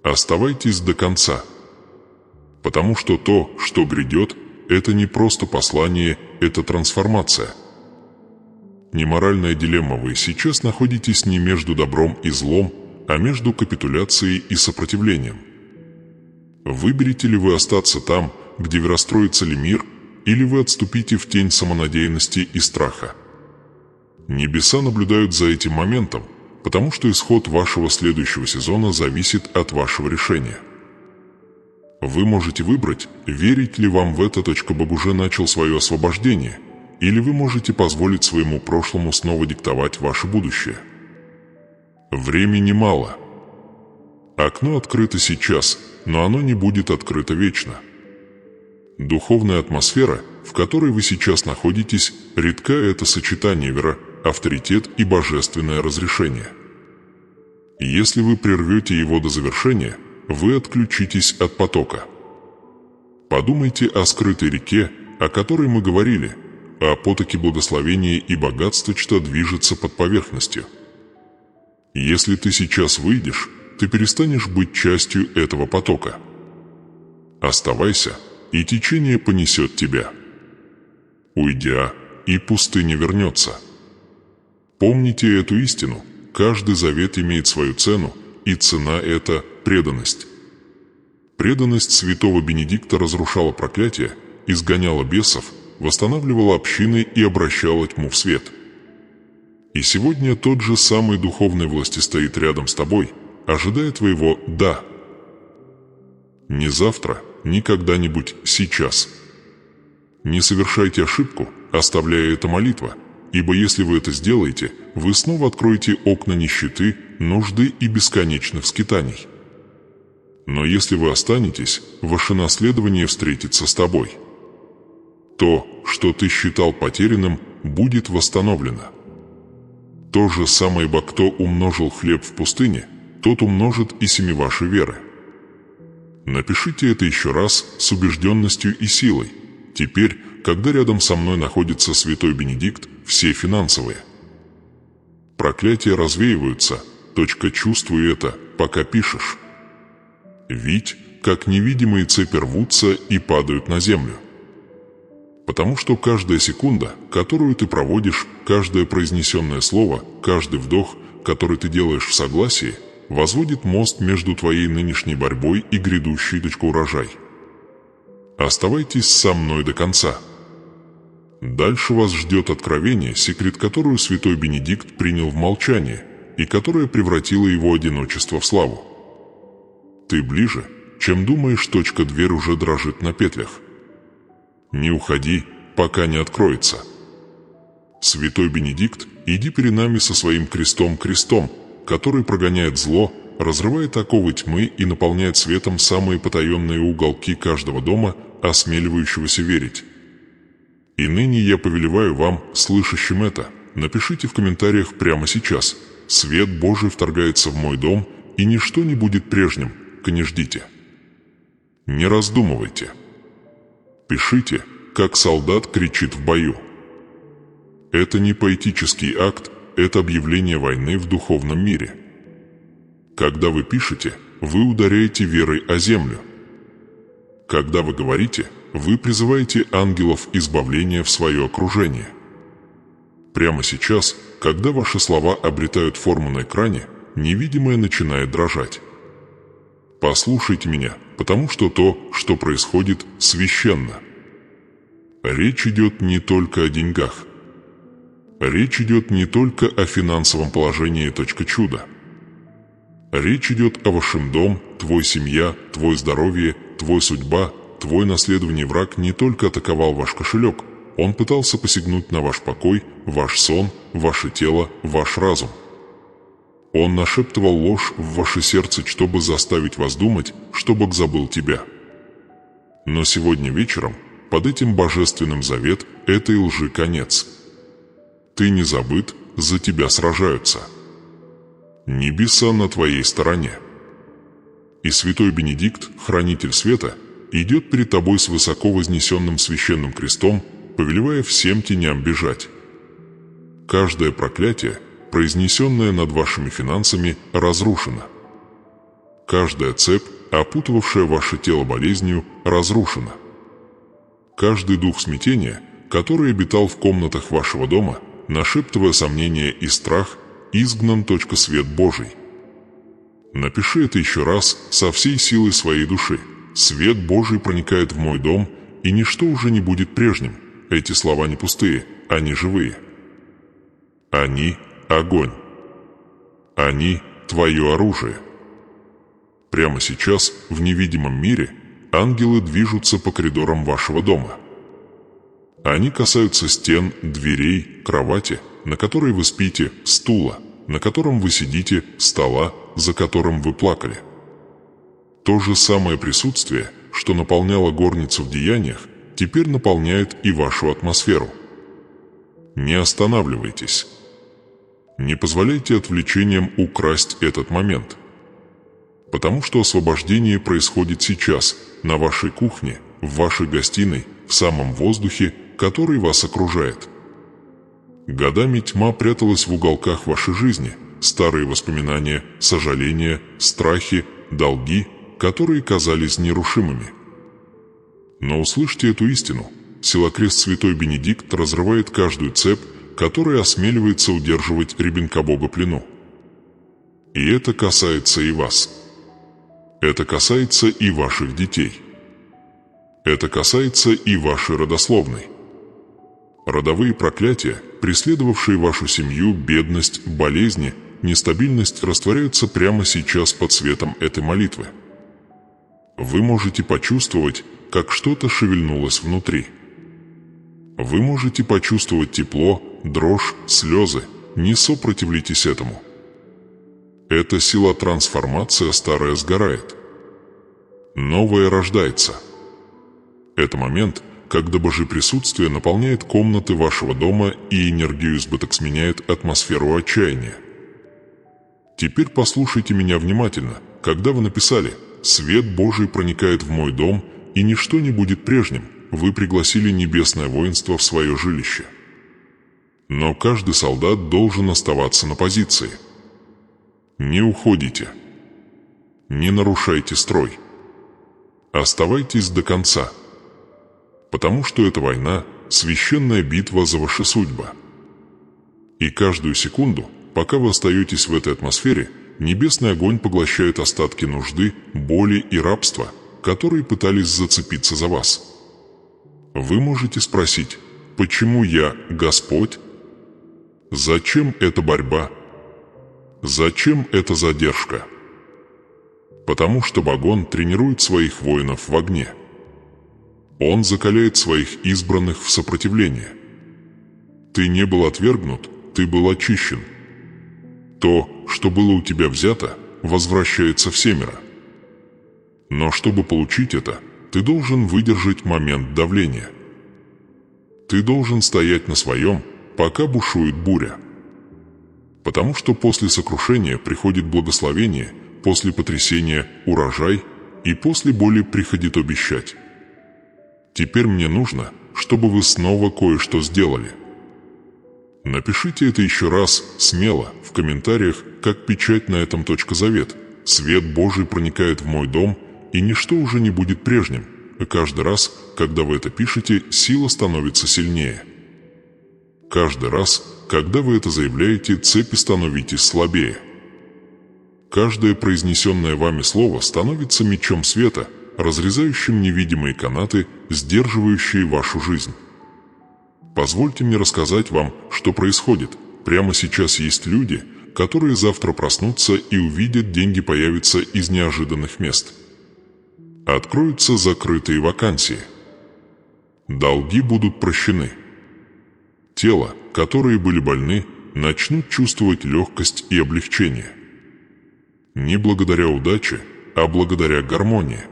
Оставайтесь до конца. Потому что то, что грядет, это не просто послание, это трансформация. Неморальная дилемма: вы сейчас находитесь не между добром и злом, а между капитуляцией и сопротивлением. Выберете ли вы остаться там, где расстроится ли мир, или вы отступите в тень самонадеянности и страха? Небеса наблюдают за этим моментом, потому что исход вашего следующего сезона зависит от вашего решения. Вы можете выбрать, верить ли вам в это. Бог уже начал свое освобождение, или вы можете позволить своему прошлому снова диктовать ваше будущее. Времени мало. Окно открыто сейчас, но оно не будет открыто вечно. Духовная атмосфера, в которой вы сейчас находитесь, редко это сочетание вера, авторитет и божественное разрешение. Если вы прервете его до завершения, вы отключитесь от потока. Подумайте о скрытой реке, о которой мы говорили, о потоке благословения и богатства, что движется под поверхностью. Если ты сейчас выйдешь, ты перестанешь быть частью этого потока. Оставайся, и течение понесет тебя. Уйдя, и пустыня вернется. Помните эту истину: каждый завет имеет свою цену, и цена – это преданность. Преданность святого Бенедикта разрушала проклятия, изгоняла бесов, восстанавливала общины и обращала тьму в свет. И сегодня тот же самый духовный власти стоит рядом с тобой, ожидая твоего «да». Не завтра, не когда-нибудь, сейчас. Не совершайте ошибку, оставляя это молитва, ибо если вы это сделаете, вы снова откроете окна нищеты, нужды и бесконечных скитаний. Но если вы останетесь, ваше наследование встретится с тобой. То, что ты считал потерянным, будет восстановлено. То же самое, кто умножил хлеб в пустыне, тот умножит и семя вашей веры. Напишите это еще раз с убежденностью и силой. Теперь, когда рядом со мной находится святой Бенедикт, все финансовые. Проклятия развеиваются. Чувствуй это, пока пишешь. Видь, как невидимые цепи рвутся и падают на землю. Потому что каждая секунда, которую ты проводишь, каждое произнесенное слово, каждый вдох, который ты делаешь в согласии, возводит мост между твоей нынешней борьбой и грядущей урожай. Оставайтесь со мной до конца. Дальше вас ждет откровение, секрет которую святой Бенедикт принял в молчание, и которое превратило его одиночество в славу. Ты ближе, чем думаешь. Дверь уже дрожит на петлях. Не уходи, пока не откроется. Святой Бенедикт, иди перед нами со своим крестом, который прогоняет зло, разрывает оковы тьмы и наполняет светом самые потаенные уголки каждого дома, осмеливающегося верить. И ныне я повелеваю вам, слышащим это, напишите в комментариях прямо сейчас: «Свет Божий вторгается в мой дом, и ничто не будет прежним, не ждите». Не раздумывайте. Пишите, как солдат кричит в бою. Это не поэтический акт, это объявление войны в духовном мире. Когда вы пишете, вы ударяете верой о землю. Когда вы говорите, вы призываете ангелов избавления в свое окружение. Прямо сейчас, когда ваши слова обретают форму на экране, невидимое начинает дрожать. Послушайте меня, потому что то, что происходит, священно. Речь идет не только о деньгах. Речь идет не только о финансовом положении .чудо. Речь идет о вашем дом, твой семья, твой здоровье, твой судьба, твой наследование. Враг не только атаковал ваш кошелек, он пытался посягнуть на ваш покой, ваш сон, ваше тело, ваш разум. Он нашептывал ложь в ваше сердце, чтобы заставить вас думать, что Бог забыл тебя. Но сегодня вечером под этим божественным завет этой лжи конец. Ты не забыт, за тебя сражаются. Небеса на твоей стороне. И святой Бенедикт, хранитель света, идет перед тобой с высоко вознесенным священным крестом, повелевая всем теням бежать. Каждое проклятие, произнесенное над вашими финансами, разрушено. Каждая цепь, опутывавшая ваше тело болезнью, разрушена. Каждый дух смятения, который обитал в комнатах вашего дома, нашептывая сомнения и страх, изгнан. Свет Божий. Напиши это еще раз со всей силой своей души. Свет Божий проникает в мой дом, и ничто уже не будет прежним. Эти слова не пустые, они живые. Они — огонь. Они — твое оружие. Прямо сейчас, в невидимом мире, ангелы движутся по коридорам вашего дома. Они касаются стен, дверей, кровати, на которой вы спите, стула, на котором вы сидите, стола, за которым вы плакали. То же самое присутствие, что наполняло горницу в деяниях, теперь наполняет и вашу атмосферу. Не останавливайтесь. Не позволяйте отвлечениям украсть этот момент. Потому что освобождение происходит сейчас, на вашей кухне, в вашей гостиной, в самом воздухе, который вас окружает. Годами тьма пряталась в уголках вашей жизни, старые воспоминания, сожаления, страхи, долги, которые казались нерушимыми. Но услышьте эту истину. Силакрест святой Бенедикт разрывает каждую цепь, которая осмеливается удерживать ребенка Бога в плену. И это касается и вас. Это касается и ваших детей. Это касается и вашей родословной. Родовые проклятия, преследовавшие вашу семью, бедность, болезни, нестабильность, растворяются прямо сейчас под светом этой молитвы. Вы можете почувствовать, как что-то шевельнулось внутри. Вы можете почувствовать тепло, дрожь, слезы. Не сопротивляйтесь этому. Это сила трансформации, старое сгорает. Новое рождается. Это момент, когда Божье присутствие наполняет комнаты вашего дома и энергию избыток сменяет атмосферу отчаяния. Теперь послушайте меня внимательно, когда вы написали «Свет Божий проникает в мой дом, и ничто не будет прежним», вы пригласили небесное воинство в свое жилище. Но каждый солдат должен оставаться на позиции. Не уходите. Не нарушайте строй. Оставайтесь до конца. Потому что эта война – священная битва за ваши судьбы. И каждую секунду, пока вы остаетесь в этой атмосфере, небесный огонь поглощает остатки нужды, боли и рабства, которые пытались зацепиться за вас. Вы можете спросить, почему я Господь? Зачем эта борьба? Зачем эта задержка? Потому что Богон тренирует своих воинов в огне. Он закаляет своих избранных в сопротивлении. Ты не был отвергнут, ты был очищен. То, что было у тебя взято, возвращается всемиро. Но чтобы получить это, ты должен выдержать момент давления. Ты должен стоять на своем, пока бушует буря. Потому что после сокрушения приходит благословение, после потрясения – урожай, и после боли приходит обещать. Теперь мне нужно, чтобы вы снова кое-что сделали. Напишите это еще раз, смело, в комментариях, как печать на этом .завет. Свет Божий проникает в мой дом, и ничто уже не будет прежним. И каждый раз, когда вы это пишете, сила становится сильнее. Каждый раз, когда вы это заявляете, цепи становитесь слабее. Каждое произнесенное вами слово становится мечом света, разрезающим невидимые канаты, сдерживающие вашу жизнь. Позвольте мне рассказать вам, что происходит. Прямо сейчас есть люди, которые завтра проснутся и увидят, деньги появятся из неожиданных мест. Откроются закрытые вакансии. Долги будут прощены. Тела, которые были больны, начнут чувствовать легкость и облегчение. Не благодаря удаче, а благодаря гармонии.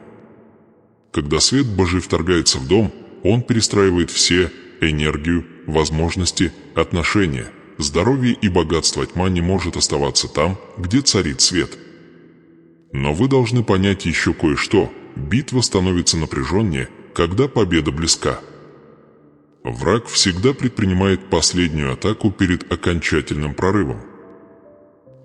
Когда свет Божий вторгается в дом, он перестраивает все энергию, возможности, отношения, здоровье и богатство. Тьма не может оставаться там, где царит свет. Но вы должны понять еще кое-что. Битва становится напряженнее, когда победа близка. Враг всегда предпринимает последнюю атаку перед окончательным прорывом.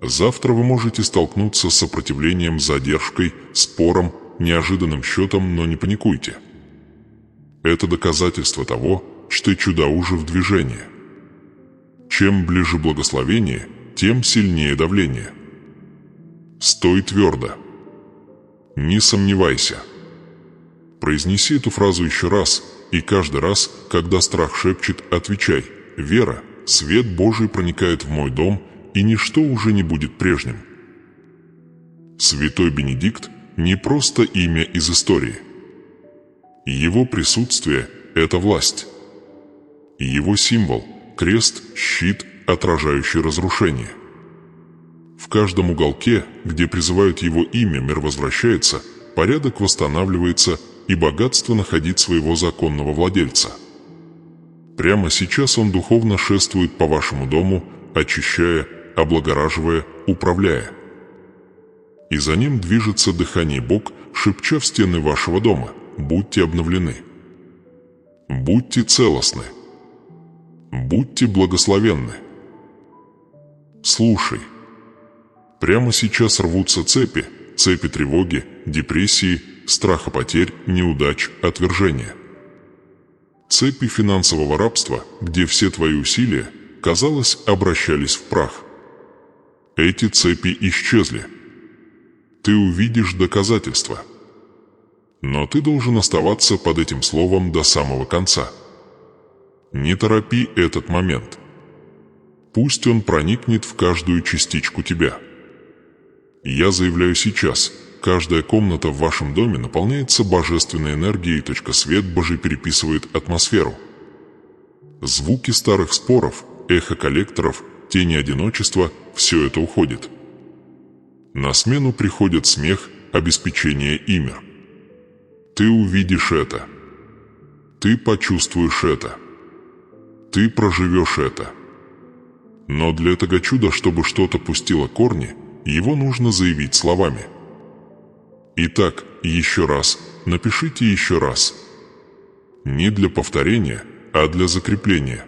Завтра вы можете столкнуться с сопротивлением, задержкой, спором, неожиданным счетом, но не паникуйте. Это доказательство того, что чудо уже в движении. Чем ближе благословение, тем сильнее давление. Стой твердо. Не сомневайся. Произнеси эту фразу еще раз, и каждый раз, когда страх шепчет, отвечай: «Вера, свет Божий проникает в мой дом, и ничто уже не будет прежним». Святой Бенедикт не просто имя из истории. Его присутствие – это власть. Его символ – крест, щит, отражающий разрушение. В каждом уголке, где призывают его имя, мир возвращается, порядок восстанавливается, и богатство находит своего законного владельца. Прямо сейчас он духовно шествует по вашему дому, очищая, облагораживая, управляя. И за ним движется дыхание Бог, шепча в стены вашего дома: будьте обновлены. Будьте целостны. Будьте благословенны. Слушай. Прямо сейчас рвутся цепи тревоги, депрессии, страха потерь, неудач, отвержения. Цепи финансового рабства, где все твои усилия, казалось, обращались в прах. Эти цепи исчезли. Ты увидишь доказательства. Но ты должен оставаться под этим словом до самого конца. Не торопи этот момент. Пусть он проникнет в каждую частичку тебя. Я заявляю сейчас: каждая комната в вашем доме наполняется божественной энергией. Свет Божий переписывает атмосферу. Звуки старых споров, эхо коллекторов, тени одиночества – все это уходит. На смену приходит смех, обеспечение и мир. Ты увидишь это. Ты почувствуешь это. Ты проживешь это. Но для этого чуда, чтобы что-то пустило корни, его нужно заявить словами. Итак, еще раз, напишите еще раз. Не для повторения, а для закрепления.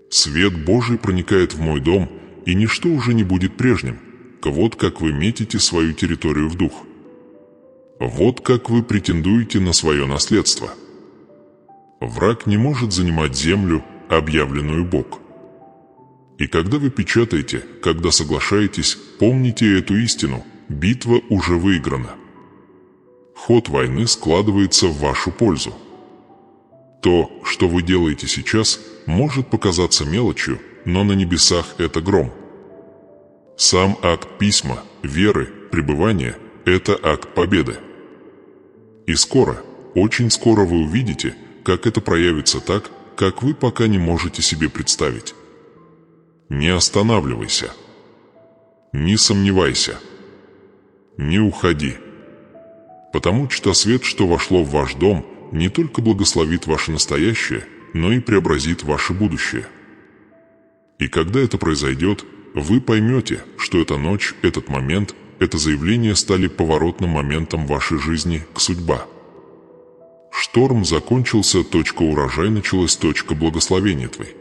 Свет Божий проникает в мой дом, и ничто уже не будет прежним. Вот как вы метите свою территорию в дух. Вот как вы претендуете на свое наследство. Враг не может занимать землю, объявленную Бог. И когда вы печатаете, когда соглашаетесь, помните эту истину: битва уже выиграна. Ход войны складывается в вашу пользу. То, что вы делаете сейчас, может показаться мелочью, но на небесах это гром. Сам акт письма, веры, пребывания – это акт победы. И скоро, очень скоро вы увидите, как это проявится так, как вы пока не можете себе представить. Не останавливайся. Не сомневайся. Не уходи. Потому что свет, что вошло в ваш дом, не только благословит ваше настоящее, но и преобразит ваше будущее. И когда это произойдет, вы поймете, что эта ночь, этот момент, это заявление стали поворотным моментом вашей жизни к судьба. Шторм закончился, урожай началась, благословения твой.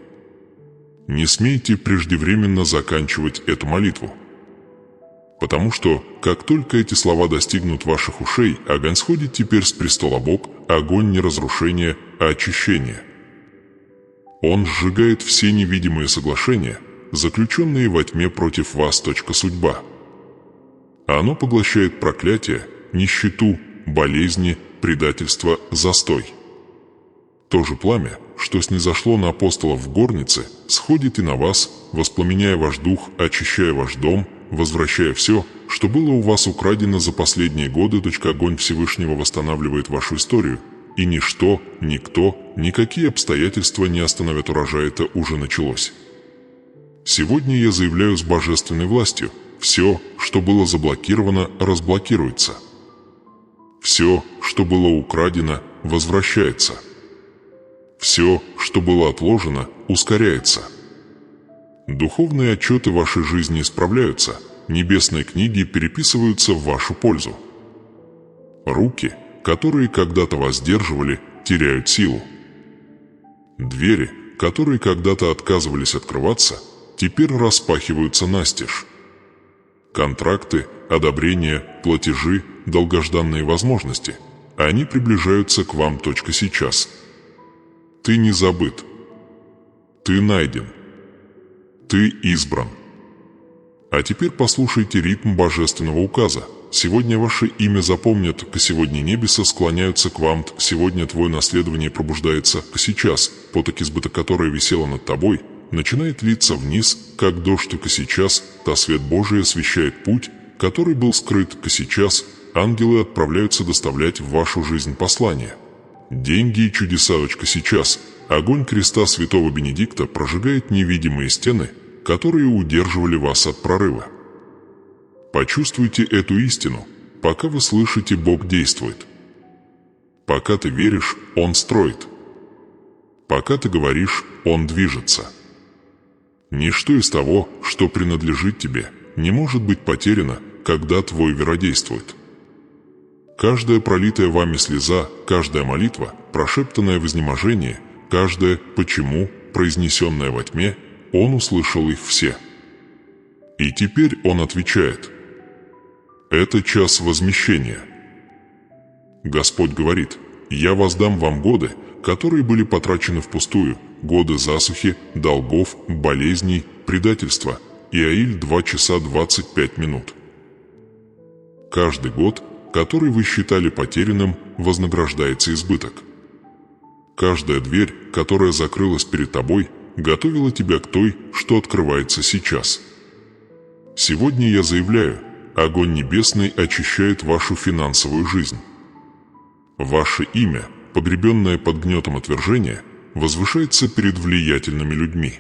Не смейте преждевременно заканчивать эту молитву. Потому что, как только эти слова достигнут ваших ушей, огонь сходит теперь с престола Бог, огонь не разрушения, а очищения. Он сжигает все невидимые соглашения, заключенные во тьме против вас, судьба. Оно поглощает проклятие, нищету, болезни, предательство, застой. То же пламя, что снизошло на апостолов в горнице, сходит и на вас, воспламеняя ваш дух, очищая ваш дом, возвращая все, что было у вас украдено за последние годы. Огонь Всевышнего восстанавливает вашу историю, и ничто, никто, никакие обстоятельства не остановят урожай, это уже началось. Сегодня я заявляю с божественной властью: все, что было заблокировано, разблокируется. Все, что было украдено, возвращается. Все, что было отложено, ускоряется. Духовные отчеты вашей жизни исправляются, небесные книги переписываются в вашу пользу. Руки, которые когда-то вас сдерживали, теряют силу. Двери, которые когда-то отказывались открываться, теперь распахиваются настежь. Контракты, одобрения, платежи, долгожданные возможности, они приближаются к вам сейчас. Ты не забыт. Ты найден. Ты избран. А теперь послушайте ритм божественного указа. Сегодня ваше имя запомнят, сегодня небеса склоняются к вам, сегодня твое наследование пробуждается, сейчас, поток избыта, которая висела над тобой, начинает литься вниз, как дождь, сейчас, свет Божий освещает путь, который был скрыт, сейчас, ангелы отправляются доставлять в вашу жизнь послания. Деньги и чудеса, сейчас, огонь креста святого Бенедикта прожигает невидимые стены, которые удерживали вас от прорыва. Почувствуйте эту истину, пока вы слышите, Бог действует. Пока ты веришь, Он строит. Пока ты говоришь, Он движется. Ничто из того, что принадлежит тебе, не может быть потеряно, когда твой веродействует. Каждая пролитая вами слеза, каждая молитва, прошептанное в изнеможении, каждое «почему», произнесенное во тьме, Он услышал их все. И теперь Он отвечает: «Это час возмещения». Господь говорит: «Я воздам вам годы, которые были потрачены впустую, годы засухи, долгов, болезней, предательства». Иаиль 2 часа 25 минут. Каждый год, который вы считали потерянным, вознаграждается избыток. Каждая дверь, которая закрылась перед тобой, готовила тебя к той, что открывается сейчас. Сегодня я заявляю: огонь небесный очищает вашу финансовую жизнь. Ваше имя, погребенное под гнетом отвержения, возвышается перед влиятельными людьми.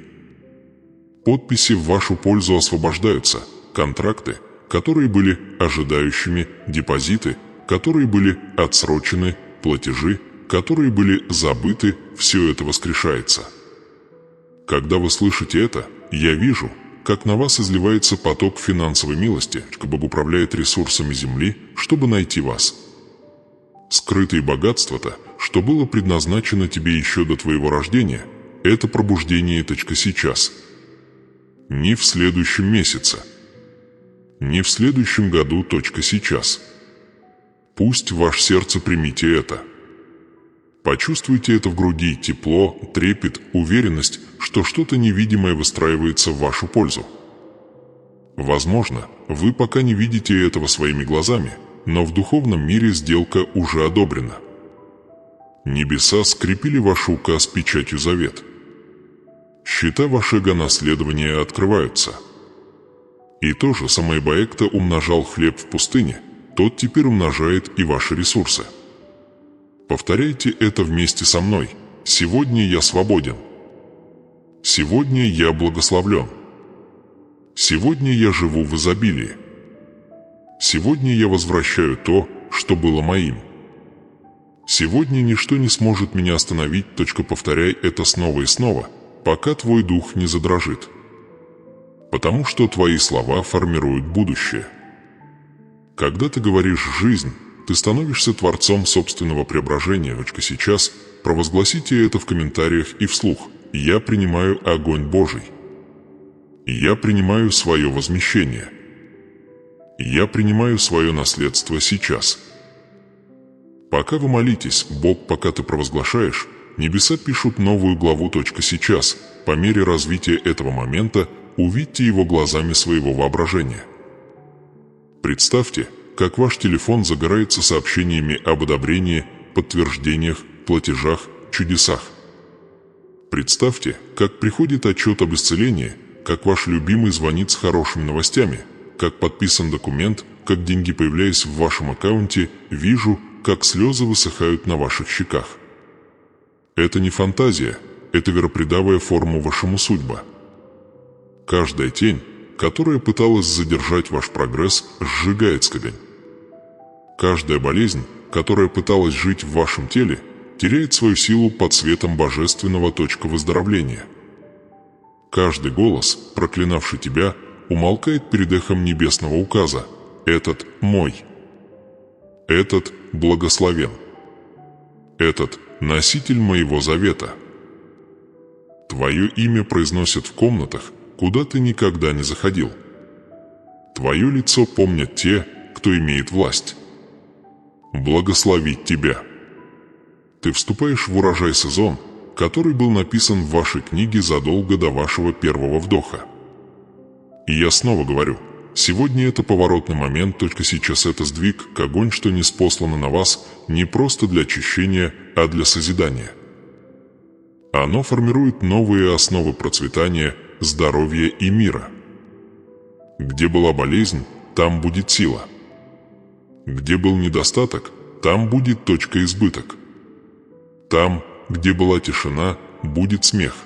Подписи в вашу пользу освобождаются, контракты, которые были ожидающими, депозиты, которые были отсрочены, платежи, которые были забыты, все это воскрешается. Когда вы слышите это, я вижу, как на вас изливается поток финансовой милости, что Бог управляет ресурсами земли, чтобы найти вас. Скрытые богатства-то, что было предназначено тебе еще до твоего рождения, это пробуждение сейчас. Не в следующем месяце. Не в следующем году сейчас. Пусть в ваше сердце примите это. Почувствуйте это в груди, тепло, трепет, уверенность, что что-то невидимое выстраивается в вашу пользу. Возможно, вы пока не видите этого своими глазами, но в духовном мире сделка уже одобрена. Небеса скрепили ваш указ печатью завет. Счета вашего наследования открываются. И то же самое Баэкта умножал хлеб в пустыне, тот теперь умножает и ваши ресурсы. Повторяйте это вместе со мной. Сегодня я свободен. Сегодня я благословлен. Сегодня я живу в изобилии. Сегодня я возвращаю то, что было моим. Сегодня ничто не сможет меня остановить. Повторяй это снова и снова, пока твой дух не задрожит. Потому что твои слова формируют будущее. Когда ты говоришь «жизнь», ты становишься творцом собственного преображения. Сейчас провозгласите это в комментариях и вслух. Я принимаю огонь Божий. Я принимаю свое возмещение. Я принимаю свое наследство сейчас. Пока вы молитесь, пока ты провозглашаешь, небеса пишут новую главу. Сейчас, по мере развития этого момента, увидьте его глазами своего воображения. Представьте, как ваш телефон загорается сообщениями об одобрении, подтверждениях, платежах, чудесах. Представьте, как приходит отчет об исцелении, как ваш любимый звонит с хорошими новостями, как подписан документ, как деньги, появляясь в вашем аккаунте, вижу, как слезы высыхают на ваших щеках. Это не фантазия, это веропредавая форму вашему судьба. Каждая тень, которая пыталась задержать ваш прогресс, сжигает огонь. Каждая болезнь, которая пыталась жить в вашем теле, теряет свою силу под светом божественного выздоровления. Каждый голос, проклинавший тебя, умолкает перед эхом небесного указа: «Этот мой». Этот благословен. Этот носитель моего завета. Твое имя произносят в комнатах, куда ты никогда не заходил. Твое лицо помнят те, кто имеет власть. Благословить тебя. Ты вступаешь в урожай-сезон, который был написан в вашей книге задолго до вашего первого вдоха. И я снова говорю, сегодня это поворотный момент. Сейчас это сдвиг, огонь, что ниспослано на вас, не просто для очищения, а для созидания. Оно формирует новые основы процветания, здоровья и мира. Где была болезнь, там будет сила. Где был недостаток, там будет избыток. Там, где была тишина, будет смех.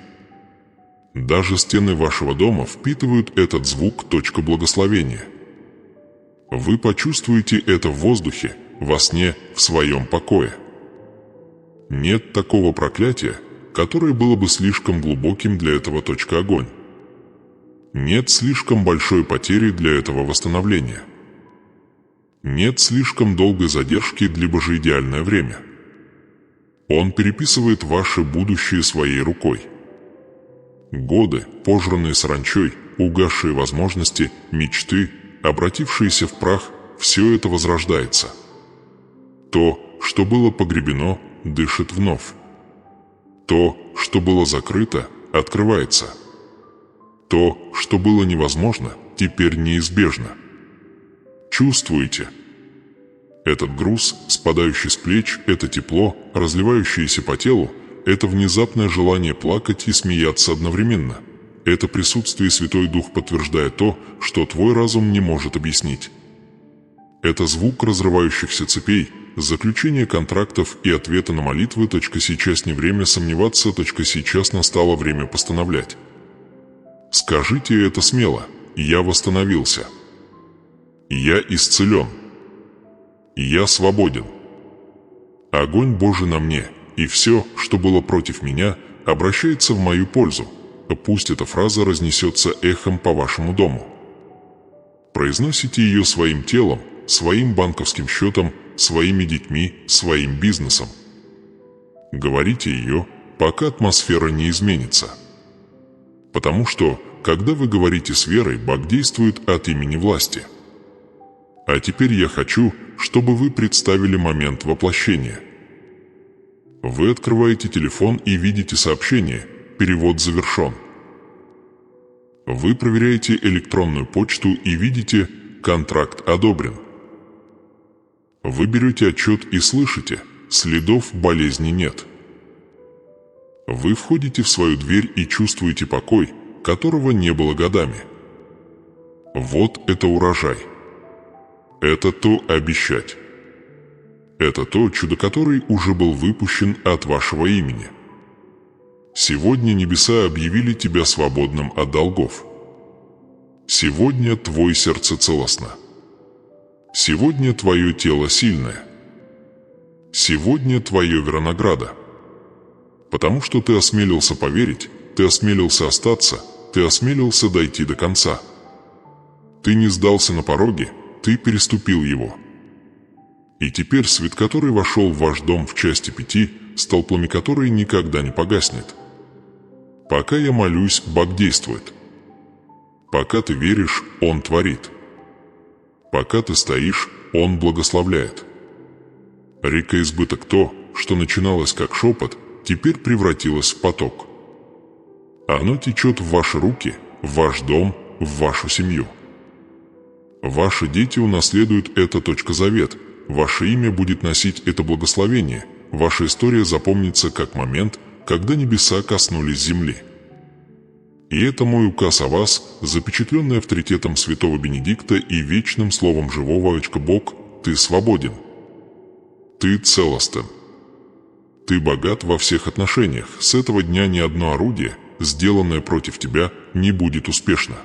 Даже стены вашего дома впитывают этот звук благословения. Вы почувствуете это в воздухе, во сне, в своем покое. Нет такого проклятия, которое было бы слишком глубоким для этого огонь. Нет слишком большой потери для этого восстановления. Нет слишком долгой задержки, либо же идеальное время. Он переписывает ваше будущее своей рукой. Годы, пожранные саранчой, угасшие возможности, мечты, обратившиеся в прах, все это возрождается. То, что было погребено, дышит вновь. То, что было закрыто, открывается. То, что было невозможно, теперь неизбежно. Чувствуете? Этот груз, спадающий с плеч, это тепло, разливающееся по телу, это внезапное желание плакать и смеяться одновременно. Это присутствие Святой Дух подтверждает то, что твой разум не может объяснить. Это звук разрывающихся цепей, заключение контрактов и ответа на молитвы. Сейчас не время сомневаться. Сейчас настало время постановлять. Скажите это смело: «Я восстановился. Я исцелен. Я свободен. Огонь Божий на мне, и все, что было против меня, обращается в мою пользу». Пусть эта фраза разнесется эхом по вашему дому. Произносите ее своим телом, своим банковским счетом, своими детьми, своим бизнесом. Говорите ее, пока атмосфера не изменится. Потому что, когда вы говорите с верой, Бог действует от имени власти. А теперь я хочу, чтобы вы представили момент воплощения. Вы открываете телефон и видите сообщение: «Перевод завершен». Вы проверяете электронную почту и видите: «Контракт одобрен». Вы берете отчет и слышите: «Следов болезни нет». Вы входите в свою дверь и чувствуете покой, которого не было годами. Вот это урожай. Это то обещать. Это то чудо, который уже был выпущен от вашего имени. Сегодня небеса объявили тебя свободным от долгов. Сегодня твое сердце целостно. Сегодня твое тело сильное. Сегодня твое веронаграда. Потому что ты осмелился поверить, ты осмелился остаться, ты осмелился дойти до конца. Ты не сдался на пороге, ты переступил его. И теперь свет, который вошел в ваш дом в части 5, столпами которой никогда не погаснет. Пока я молюсь, Бог действует. Пока ты веришь, Он творит. Пока ты стоишь, Он благословляет. Река избыток то, что начиналось как шепот, теперь превратилось в поток. Оно течет в ваши руки, в ваш дом, в вашу семью. Ваши дети унаследуют это завет, ваше имя будет носить это благословение, ваша история запомнится как момент, когда небеса коснулись земли. И это мой указ о вас, запечатленный авторитетом святого Бенедикта и вечным словом живого Бог, ты свободен. Ты целостен. Ты богат во всех отношениях. С этого дня ни одно орудие, сделанное против тебя, не будет успешно.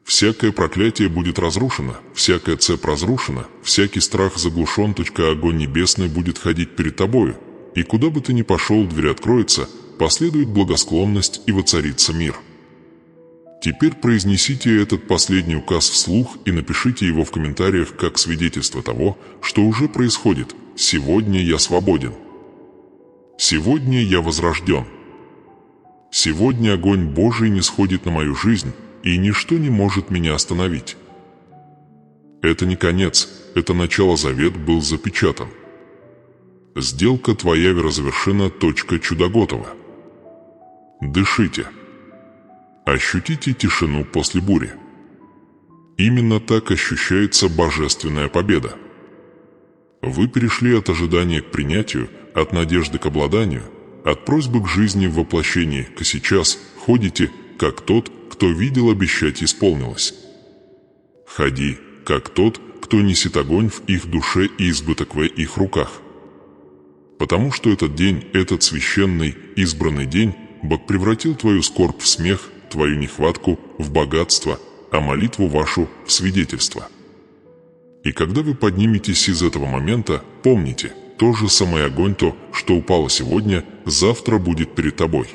Всякое проклятие будет разрушено, всякая цепь разрушена, всякий страх заглушен. Огонь небесный будет ходить перед тобою, и куда бы ты ни пошел, дверь откроется, последует благосклонность и воцарится мир. Теперь произнесите этот последний указ вслух и напишите его в комментариях как свидетельство того, что уже происходит. Сегодня я свободен. Сегодня я возрожден. Сегодня огонь Божий не сходит на мою жизнь, и ничто не может меня остановить. Это не конец, это начало, завет был запечатан. Сделка твоя верозавершена. Чудо готово. Дышите. Ощутите тишину после бури. Именно так ощущается божественная победа. Вы перешли от ожидания к принятию, от надежды к обладанию, от просьбы к жизни в воплощении к сейчас ходите, как тот, кто видел обещать исполнилось. Ходи, как тот, кто несет огонь в их душе и избыток в их руках. Потому что этот день, этот священный, избранный день, Бог превратил твою скорбь в смех, твою нехватку в богатство, а молитву вашу в свидетельство. И когда вы подниметесь из этого момента, помните, то же самое огонь, то, что упало сегодня, завтра будет перед тобой.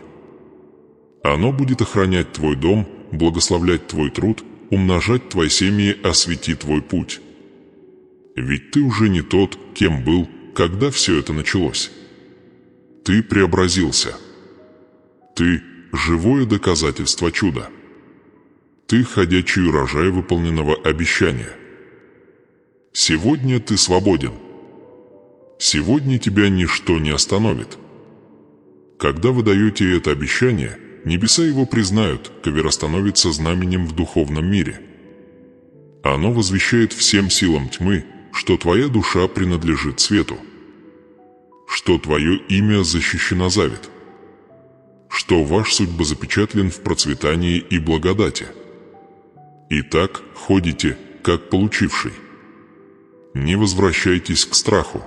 Оно будет охранять твой дом, благословлять твой труд, умножать твои семьи, осветить твой путь. Ведь ты уже не тот, кем был, когда все это началось. Ты преобразился. Ты – живое доказательство чуда. Ты – ходячий урожай выполненного обещания. Сегодня ты свободен. Сегодня тебя ничто не остановит. Когда вы даете это обещание, небеса его признают, ковер становится знаменем в духовном мире. Оно возвещает всем силам тьмы, что твоя душа принадлежит свету, что твое имя защищено завет, что ваш судьба запечатлен в процветании и благодати. Итак, ходите, как получивший. Не возвращайтесь к страху.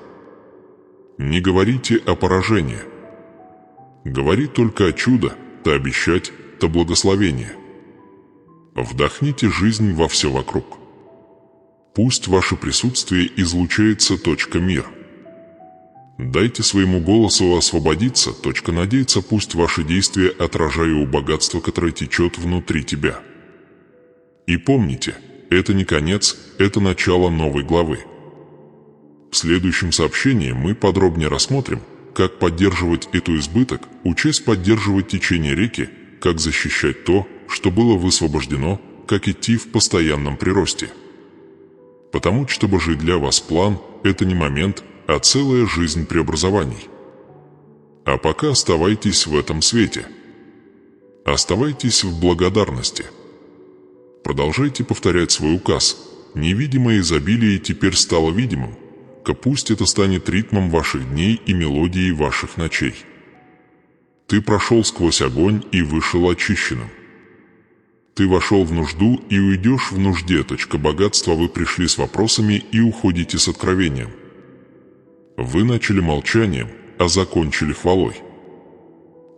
Не говорите о поражении. Говори только о чудо, то обещать, то благословение. Вдохните жизнь во все вокруг. Пусть ваше присутствие излучается. Мир. Дайте своему голосу освободиться. Надеяться, пусть ваши действия отражают богатство, которое течет внутри тебя. И помните, это не конец, это начало новой главы. В следующем сообщении мы подробнее рассмотрим, как поддерживать эту избыток, учась поддерживать течение реки, как защищать то, что было высвобождено, как идти в постоянном приросте. Потому что Божий для вас план – это не момент, а целая жизнь преобразований. А пока оставайтесь в этом свете. Оставайтесь в благодарности. Продолжайте повторять свой указ. Невидимое изобилие теперь стало видимым. Пусть это станет ритмом ваших дней и мелодией ваших ночей. Ты прошел сквозь огонь и вышел очищенным. Ты вошел в нужду и уйдешь в нужде. Богатства вы пришли с вопросами и уходите с откровением. Вы начали молчанием, а закончили хвалой.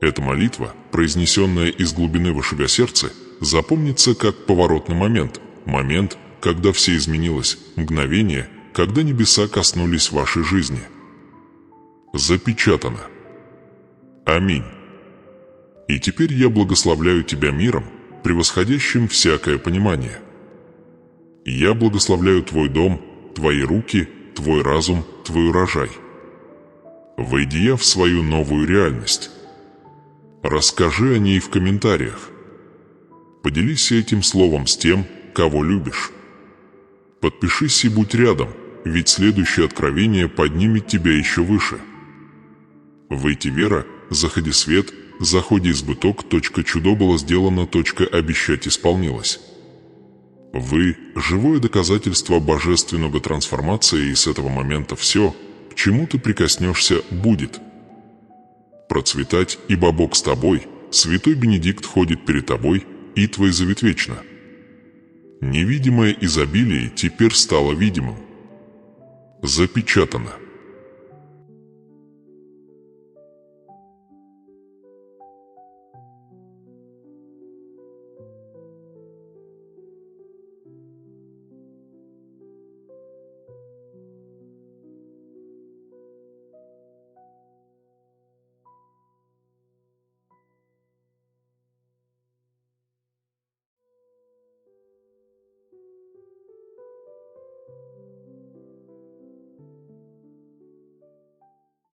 Эта молитва, произнесенная из глубины вашего сердца, запомнится как поворотный момент, когда все изменилось, мгновение, когда небеса коснулись вашей жизни. Запечатано. Аминь. И теперь я благословляю тебя миром, превосходящим всякое понимание. Я благословляю твой дом, твои руки, твой разум, твой урожай. Войди я в свою новую реальность. Расскажи о ней в комментариях. Поделись этим словом с тем, кого любишь. Подпишись и будь рядом, ведь следующее откровение поднимет тебя еще выше. Войти вера, заходи свет, заходи избыток, чудо было сделано, обещать исполнилось. Вы – живое доказательство божественного трансформации, и с этого момента все, к чему ты прикоснешься, будет. Процветать, ибо Бог с тобой, святой Бенедикт ходит перед тобой, и твой завет вечно. Невидимое изобилие теперь стало видимым. Запечатано.